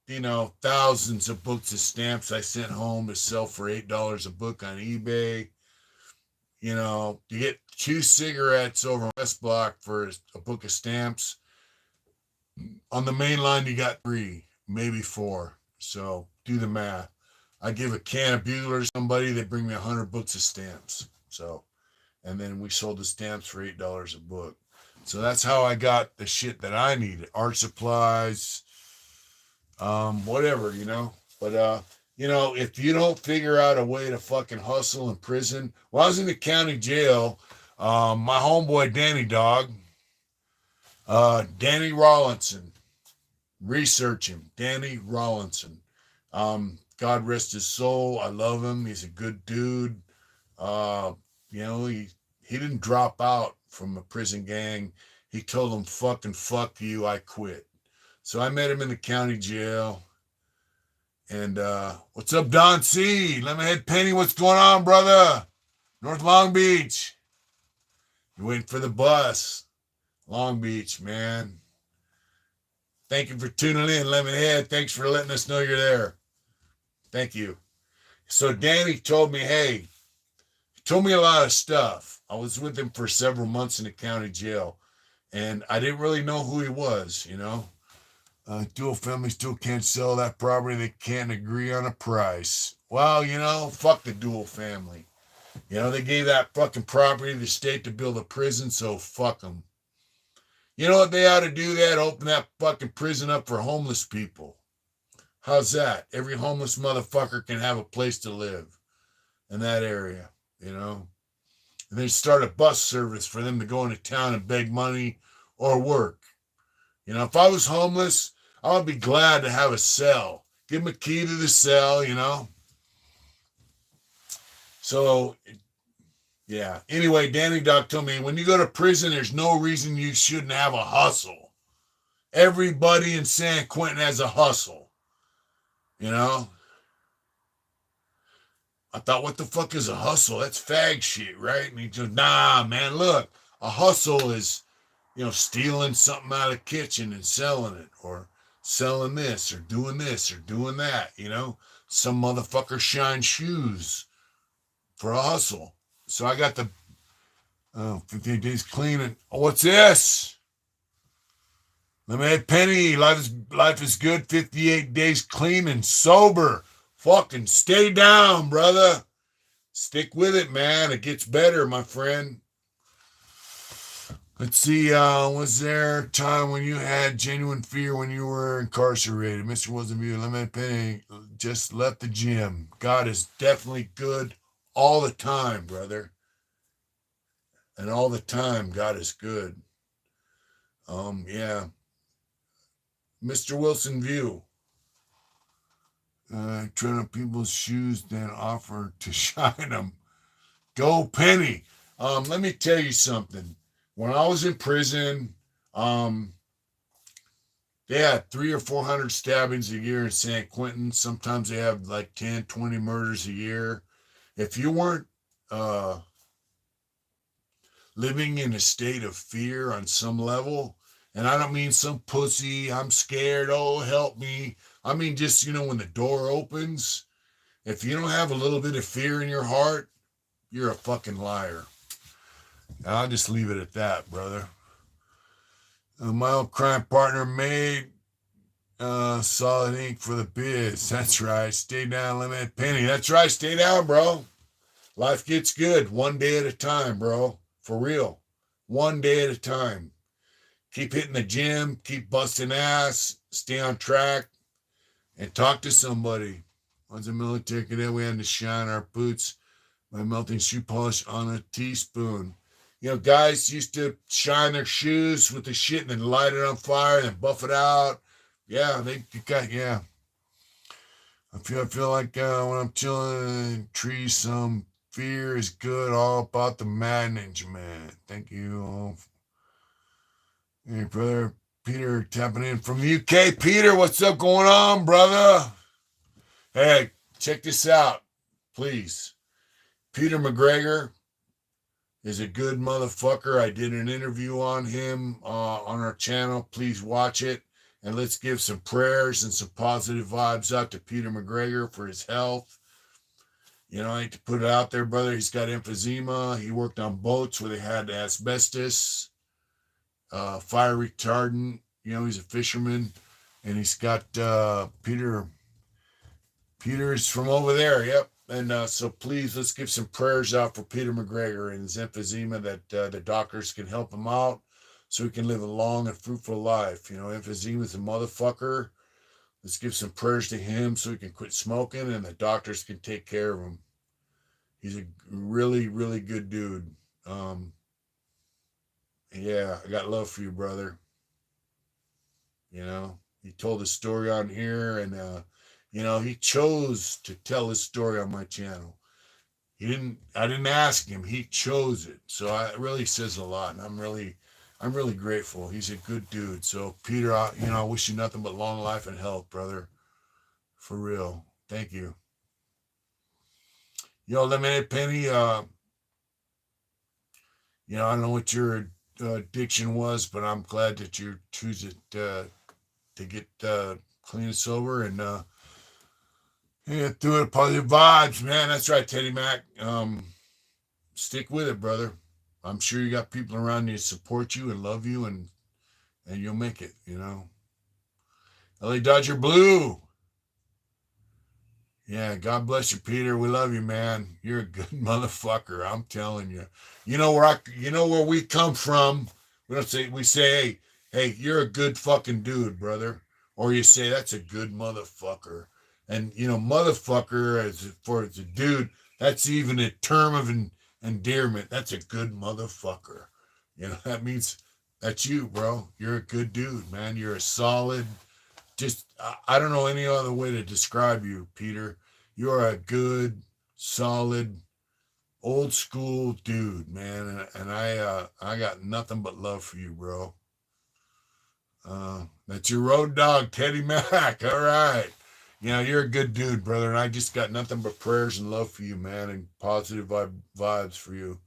thousands of books of stamps I sent home to sell for $8 a book on eBay. You get 2 cigarettes over West Block for a book of stamps. On the main line, you got 3, maybe 4. So do the math. I give a can of Bugler to somebody, they bring me 100 books of stamps. So, and then we sold the stamps for $8 a book. So that's how I got the shit that I needed. Art supplies, whatever, But, if you don't figure out a way to fucking hustle in prison. Well, I was in the county jail. My homeboy Danny Dog, Danny Rawlinson, research him. Danny Rawlinson. God rest his soul. I love him. He's a good dude. He didn't drop out from a prison gang. He told them, fucking fuck you, I quit. So I met him in the county jail. And what's up, Don C? Lemonhead Penny, what's going on, brother? North Long Beach. You're waiting for the bus. Long Beach, man. Thank you for tuning in, Lemonhead. Thanks for letting us know you're there. Thank you. So Danny told me, he told me a lot of stuff. I was with him for several months in the county jail, and I didn't really know who he was, Dual family still can't sell that property. They can't agree on a price. Well, fuck the dual family. They gave that fucking property to the state to build a prison, so fuck them. You know what they ought to do? That open that fucking prison up for homeless people. How's that? Every homeless motherfucker can have a place to live in that area, And then start a bus service for them to go into town and beg money or work. If I was homeless, I would be glad to have a cell. Give them a key to the cell, So, yeah. Anyway, Danny Doc told me, when you go to prison, there's no reason you shouldn't have a hustle. Everybody in San Quentin has a hustle. I thought, what the fuck is a hustle? That's fag shit, right? And he goes, nah, man, look, a hustle is, stealing something out of the kitchen and selling it, or selling this, or doing that, Some motherfucker shines shoes for a hustle. So I got the 58 days cleaning. Oh, what's this? Lemonhead Penny, life is good. 58 days clean and sober. Fucking stay down, brother. Stick with it, man. It gets better, my friend. Let's see, was there a time when you had genuine fear when you were incarcerated? Mr. Wasn't you, Lemonhead Penny, just left the gym. God is definitely good all the time, brother. And all the time, God is good. Yeah. Mr. Wilson View. Tread on people's shoes, then offer to shine them. Go Penny. Let me tell you something. When I was in prison, they had 300 or 400 stabbings a year in San Quentin. Sometimes they have like 10, 20 murders a year. If you weren't living in a state of fear on some level, and I don't mean some pussy, I'm scared, oh, help me. I mean just, when the door opens, if you don't have a little bit of fear in your heart, you're a fucking liar. I'll just leave it at that, brother. My old crime partner made solid ink for the biz. That's right. Stay down, Lemonhead Penny. That's right. Stay down, bro. Life gets good one day at a time, bro. For real. One day at a time. Keep hitting the gym. Keep busting ass. Stay on track. And talk to somebody. Once a military cadet, we had to shine our boots by melting shoe polish on a teaspoon. Guys used to shine their shoes with the shit and then light it on fire and then buff it out. Yeah, yeah. I feel like when I'm chilling in trees, some fear is good, all about the management. Thank you all. Hey, brother Peter tapping in from the UK. Peter, what's up going on, brother? Hey, check this out, please. Peter McGregor is a good motherfucker. I did an interview on him on our channel. Please watch it. And let's give some prayers and some positive vibes out to Peter McGregor for his health. I hate to put it out there, brother. He's got emphysema. He worked on boats where they had asbestos, fire retardant. He's a fisherman, and he's got Peter. Peter's from over there. Yep. And so please, let's give some prayers out for Peter McGregor and his emphysema, that the doctors can help him out so he can live a long and fruitful life. Emphysema is a motherfucker. Let's give some prayers to him so he can quit smoking and the doctors can take care of him. He's a really, really good dude. Yeah, I got love for you, brother. He told his story on here, and he chose to tell his story on my channel. I didn't ask him. He chose it. So it really says a lot, and I'm really grateful. He's a good dude. So Peter, I wish you nothing but long life and health, brother. For real. Thank you. Lemonade Penny, I don't know what your addiction was, but I'm glad that you choose it to get clean and sober, and do it. Positive vibes, man. That's right, Teddy Mac. Stick with it, brother. I'm sure you got people around you to support you and love you, and you'll make it. LA Dodger Blue. Yeah, God bless you, Peter. We love you, man. You're a good motherfucker. I'm telling you. You know where we come from. We say, hey, you're a good fucking dude, brother. Or you say, that's a good motherfucker. And motherfucker as a dude, that's even a term of endearment. That's a good motherfucker. That means that's you, bro. You're a good dude, man. You're a solid. I don't know any other way to describe you, Peter. You're a good, solid, old school dude, man, and I got nothing but love for you, bro. That's your road dog, Teddy Mac. All right. You're a good dude, brother, and I just got nothing but prayers and love for you, man, and positive vibes for you.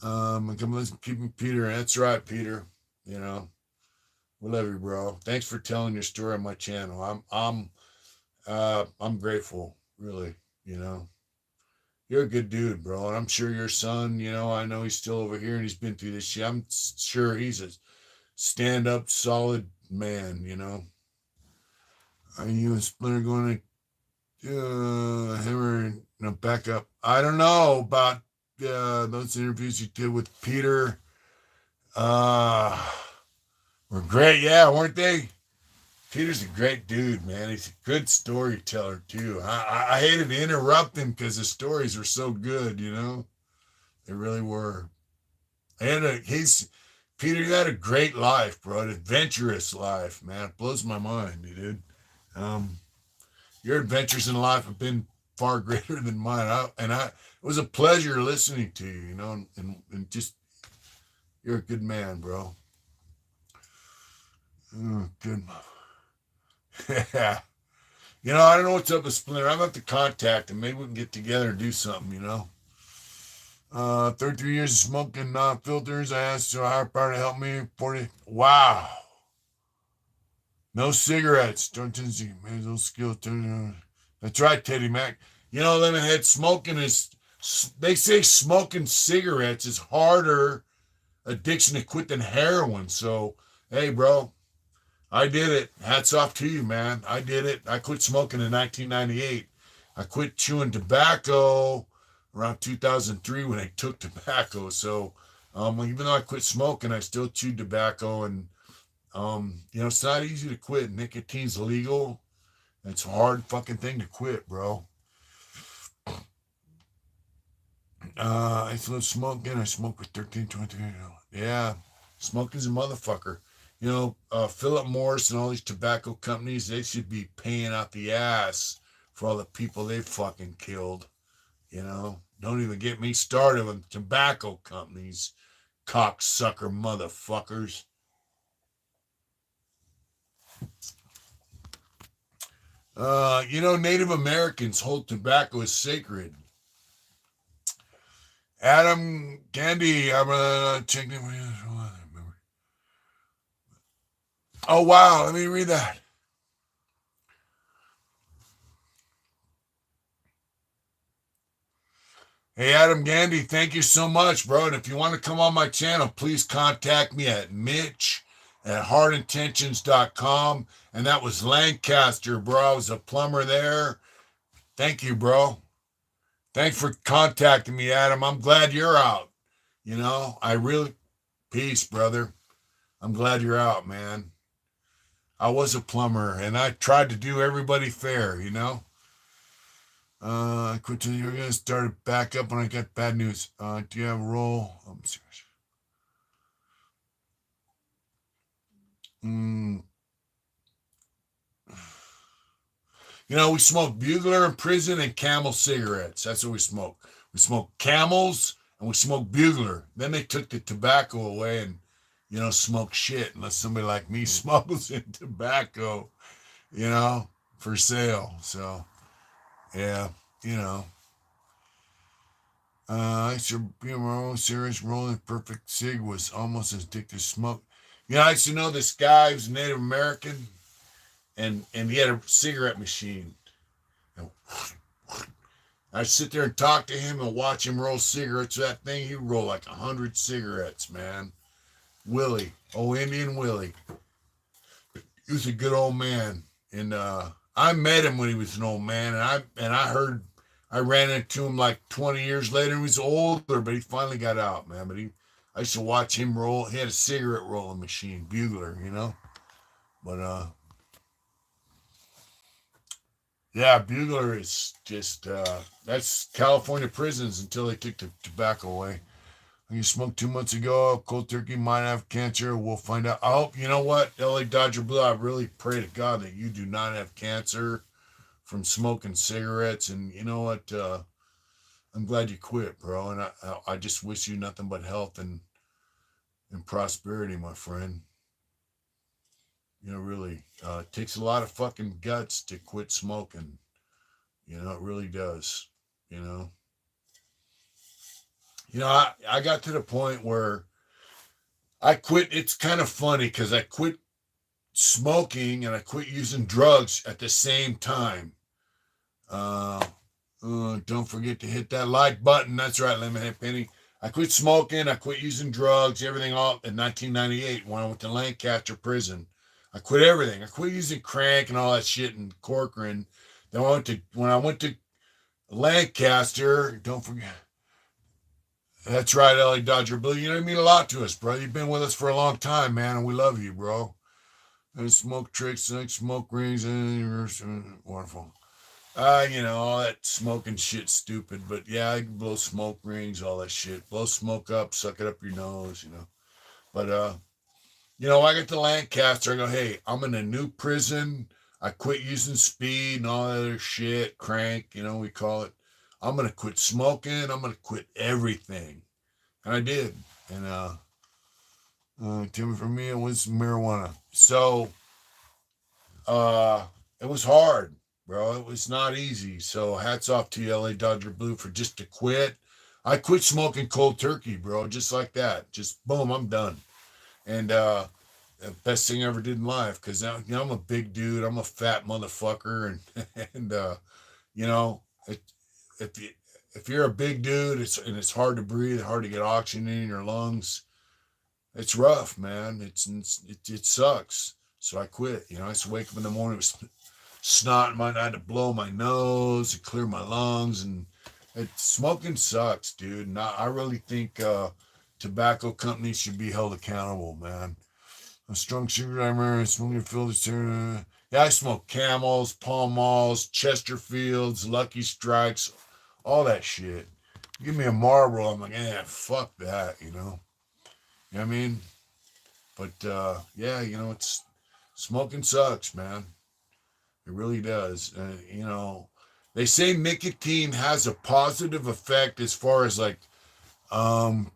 And come listen, keeping Peter. That's right, Peter. We love you, bro. Thanks for telling your story on my channel. I'm grateful, really. You're a good dude, bro, and I'm sure your son. I know he's still over here and he's been through this shit. I'm sure he's a stand-up, solid man. Are you and Splinter going to hammer? No, back up. I don't know about those interviews you did with Peter. Were great, yeah, weren't they? Peter's a great dude, man. He's a good storyteller too. I hated to interrupt him because the stories were so good, They really were. Peter, you had a great life, bro. An adventurous life, man. It blows my mind, dude. Your adventures in life have been far greater than mine. It was a pleasure listening to you, and just you're a good man, bro. Oh, good. Yeah. I don't know what's up with Splinter. I'm going to have to contact him. Maybe we can get together and do something, 33 years of smoking non-filters. I asked a higher power to help me. 40. Wow. No cigarettes. Don't see. Maybe those skills. That's right, Teddy Mac. Lemonhead, smoking is, they say smoking cigarettes is harder addiction to quit than heroin. So, hey, bro, I did it. Hats off to you, man. I did it. I quit smoking in 1998. I quit chewing tobacco around 2003 when I took tobacco. So, even though I quit smoking, I still chewed tobacco. And, it's not easy to quit. Nicotine's legal. It's a hard fucking thing to quit, bro. I still smoking. I smoked for 13, 23 years. Yeah. Smoking's a motherfucker. Philip Morris and all these tobacco companies, they should be paying out the ass for all the people they fucking killed. Don't even get me started with tobacco companies, cocksucker motherfuckers. Native Americans hold tobacco as sacred. Adam Candy, I'm checking. Oh, wow. Let me read that. Hey, Adam Gandy, thank you so much, bro. And if you want to come on my channel, please contact me at mitch@heartintentions.com. And that was Lancaster, bro. I was a plumber there. Thank you, bro. Thanks for contacting me, Adam. I'm glad you're out. I really, peace, brother. I'm glad you're out, man. I was a plumber and I tried to do everybody fair. I quit till you're gonna start back up when I got bad news. Do you have a role? I'm serious. Mm, we smoke Bugler in prison and Camel cigarettes. That's what we smoke. We smoke Camels and we smoke Bugler. Then they took the tobacco away and, smoke shit unless somebody like me smuggles in tobacco, you know, for sale. So, yeah, you know. I should be my own serious rolling perfect cig was almost as addictive as smoke. I used to know this guy who was Native American and he had a cigarette machine. And I'd sit there and talk to him and watch him roll cigarettes. That thing, he'd roll like 100 cigarettes, man. Willie, old Indian Willie. He was a good old man. And I met him when he was an old man, and I ran into him like 20 years later. He was older, but he finally got out, man. I used to watch him roll. He had a cigarette rolling machine, Bugler. But yeah, Bugler is just that's California prisons until they took the tobacco away. You smoked 2 months ago. Cold turkey might have cancer. We'll find out. I hope, you know what, LA Dodger Blue, I really pray to God that you do not have cancer from smoking cigarettes. And you know what? I'm glad you quit, bro. And I just wish you nothing but health and prosperity, my friend. Really. It takes a lot of fucking guts to quit smoking. It really does. You know. I got to the point where I quit. It's kind of funny because I quit smoking and I quit using drugs at the same time. Uh, don't forget to hit that like button. That's right, Lemonhead Penny. I quit smoking. I quit using drugs, everything all in 1998 when I went to Lancaster prison. I quit everything. I quit using crank and all that shit in Corcoran. Then when I went to Lancaster, don't forget. That's right, LA Dodger Blue. You mean a lot to us, bro. You've been with us for a long time, man, and we love you, bro. And smoke tricks, like smoke rings, and wonderful. All that smoking shit stupid, but yeah, I can blow smoke rings, all that shit. Blow smoke up, suck it up your nose. But I get to Lancaster, I go, hey, I'm in a new prison. I quit using speed and all that other shit, crank, we call it. I'm gonna quit smoking, I'm gonna quit everything. And I did. And Timmy, for me, it was marijuana. So it was hard, bro. It was not easy. So hats off to you, LA Dodger Blue, for just to quit. I quit smoking cold turkey, bro, just like that. Just boom, I'm done. And the best thing I ever did in life, because I'm a big dude. I'm a fat motherfucker, and and you know, it, if you if you're a big dude, it's hard to breathe, hard to get oxygen in your lungs. It's rough, man. It sucks. So I quit. I used to wake up in the morning with snot. I had to blow my nose and clear my lungs, and smoking sucks, dude. And I really think tobacco companies should be held accountable, man. A strong cigarette, I remember smoking filters. Yeah, I smoke Camels, Pall Malls, Chesterfields, Lucky Strikes, all that shit. Give me a Marlboro, I'm like, fuck that, You know what I mean? But yeah, it's smoking sucks, man. It really does. They say nicotine has a positive effect as far as like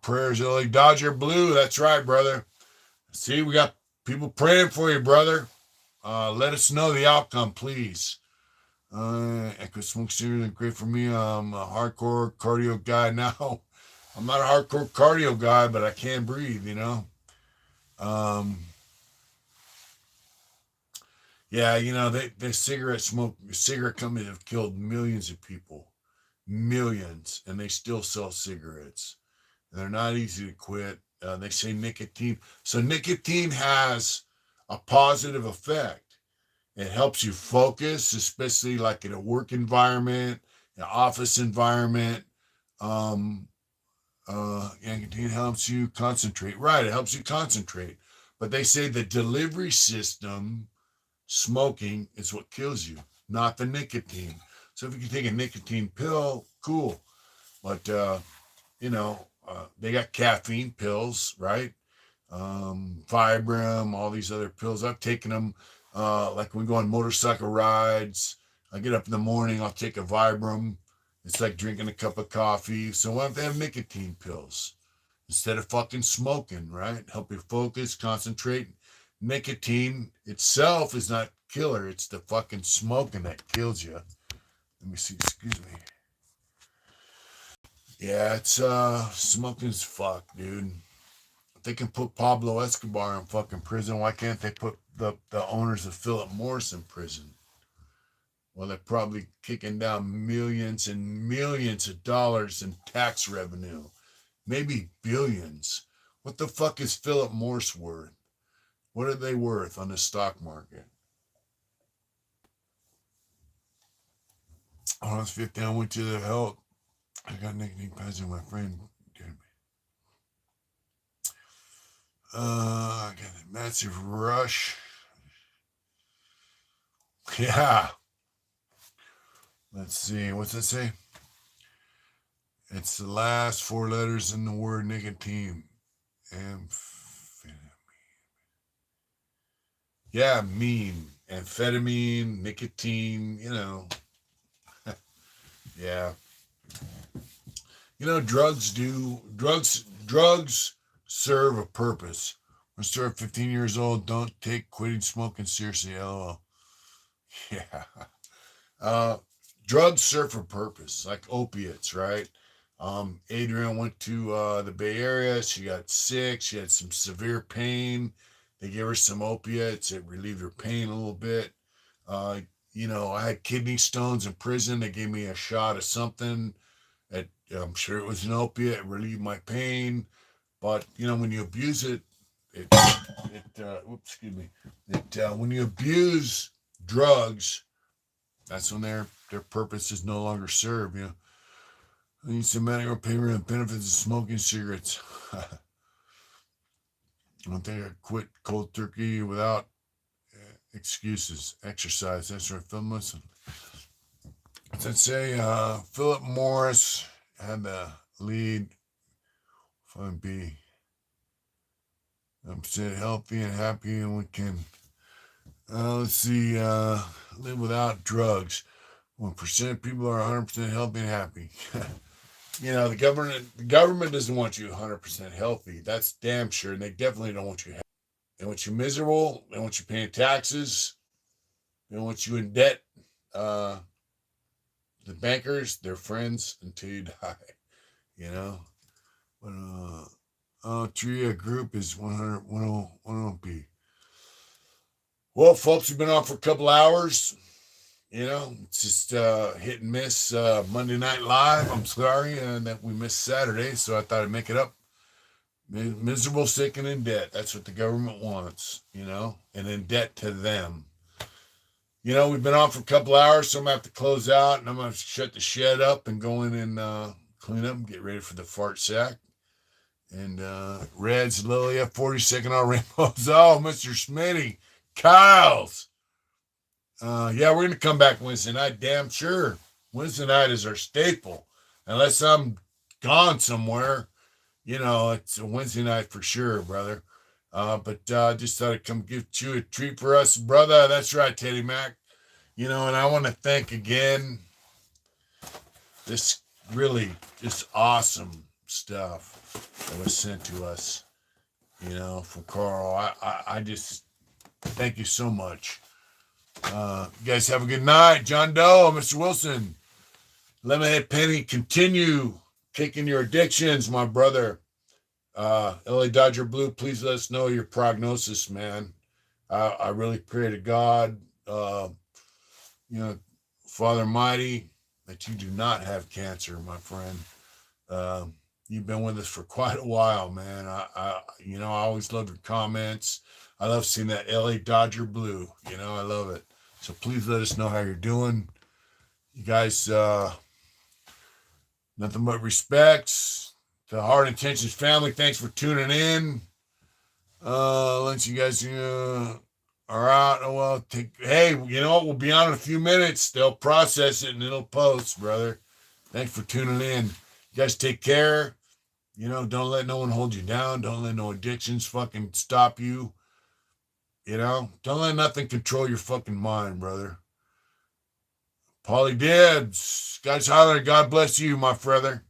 prayers. Like Dodger Blue, that's right, brother. See, we got people praying for you, brother. Let us know the outcome, please. Echo smoke cigarettes great for me. I'm a hardcore cardio guy now. I'm not a hardcore cardio guy, but I can breathe. Um, Yeah, the cigarette companies have killed millions of people, millions, and they still sell cigarettes. They're not easy to quit. They say nicotine. So nicotine has a positive effect. It helps you focus, especially like in a work environment, an office environment. Um, Nicotine helps you concentrate. Right, it helps you concentrate. But they say the delivery system, smoking, is what kills you, not the nicotine. So if you can take a nicotine pill, cool. But they got caffeine pills, right? Vibram, all these other pills. I've taken them. Like when we go on motorcycle rides, I get up in the morning, I'll take a Vibram. It's like drinking a cup of coffee. So why don't they have nicotine pills instead of fucking smoking, right? Help you focus, concentrate. Nicotine itself is not killer. It's the fucking smoking that kills you. Let me see. Excuse me. Yeah, it's smoking's fuck, dude. If they can put Pablo Escobar in fucking prison, why can't they put the owners of Philip Morris in prison? Well, they're probably kicking down millions and millions of dollars in tax revenue. Maybe billions. What the fuck is Philip Morris worth? What are they worth on the stock market? Oh, it's 50. I went to the help. I got nicotine pads in my friend. I got a massive rush. Yeah. Let's see. What's it say? It's the last four letters in the word nicotine. Amphetamine. Yeah, mean. Amphetamine, nicotine, Yeah. Drugs serve a purpose. When I started 15 years old, don't take quitting smoking seriously. LOL. Yeah. Uh, Drugs serve a purpose, like opiates, right? Adrian went to the Bay Area. She got sick. She had some severe pain. They gave her some opiates. It relieved her pain a little bit. Uh, I had kidney stones in prison. They gave me a shot of something. I'm sure it was an opiate. It relieved my pain. But when you abuse it, excuse me. When you abuse drugs, that's when their purpose is no longer served. I need some medical payment and benefits of smoking cigarettes. I don't think I quit cold turkey without excuses. Exercise. That's right, Phil. Listen. Let's say Philip Morris had the lead. Fun B. I'm said healthy and happy, and we can. Let's see. Live without drugs. 1% of people are 100% healthy and happy. The government doesn't want you 100% healthy. That's damn sure. And they definitely don't want you happy. They want you miserable. They want you paying taxes. They want you in debt. Uh, the bankers, they're friends until you die. You know? But, Tria group is 100, 10B. Well, folks, we've been on for a couple hours. It's just hit and miss Monday Night Live. I'm sorry that we missed Saturday, so I thought I'd make it up. Miserable, sick, and in debt. That's what the government wants, and in debt to them. We've been on for a couple hours, so I'm going to have to close out, and I'm going to shut the shed up and go in and clean up and get ready for the fart sack. And Reds, Lily, 42nd on Rainbows. Oh, Mr. Smitty. Kyle's. Yeah, we're going to come back Wednesday night, damn sure. Wednesday night is our staple. Unless I'm gone somewhere, it's a Wednesday night for sure, brother. But just thought I'd come give you a treat for us, brother. That's right, Teddy Mac. And I want to thank again this really just awesome stuff that was sent to us, from Carl. I just thank you so much. You guys have a good night. John Doe, Mr. Wilson, Lemonhead Penny, continue kicking your addictions, my brother. LA Dodger Blue, please let us know your prognosis, man. I really pray to God you know, Father Mighty, that you do not have cancer, my friend. Uh, you've been with us for quite a while, man. I always love your comments. I love seeing that LA Dodger blue. I love it. So please let us know how you're doing. You guys, nothing but respects to Hard Intentions family. Thanks for tuning in. Let you guys are out. Oh well, hey, you know what? We'll be on in a few minutes. They'll process it and it'll post, brother. Thanks for tuning in. You guys take care. Don't let no one hold you down. Don't let no addictions fucking stop you. Don't let nothing control your fucking mind, brother. Paulie Dibbs, guys holler, God bless you, my brother.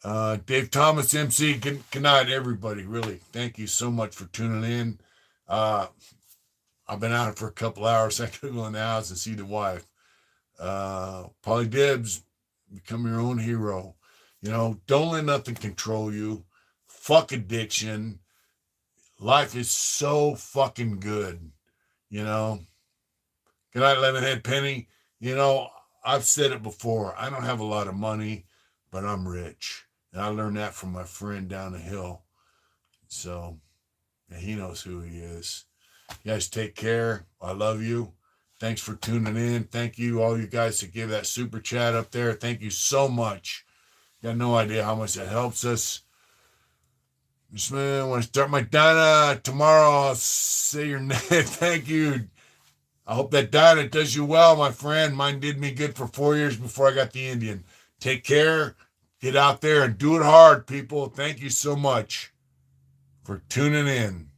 Dave Thomas, MC, good night, everybody. Really, thank you so much for tuning in. I've been out for a couple hours. I could go in the house and see the wife. Paulie Dibbs, become your own hero. Don't let nothing control you. Fuck addiction. Life is so fucking good. Good night, Lemonhead Penny. I've said it before. I don't have a lot of money, but I'm rich. And I learned that from my friend down the hill. So, he knows who he is. You guys take care. I love you. Thanks for tuning in. Thank you, all you guys that give that super chat up there. Thank you so much. You got no idea how much that helps us. Just want to start my Donna tomorrow. I'll say your name. Thank you. I hope that Donna does you well, my friend. Mine did me good for 4 years before I got the Indian. Take care. Get out there and do it hard, people. Thank you so much for tuning in.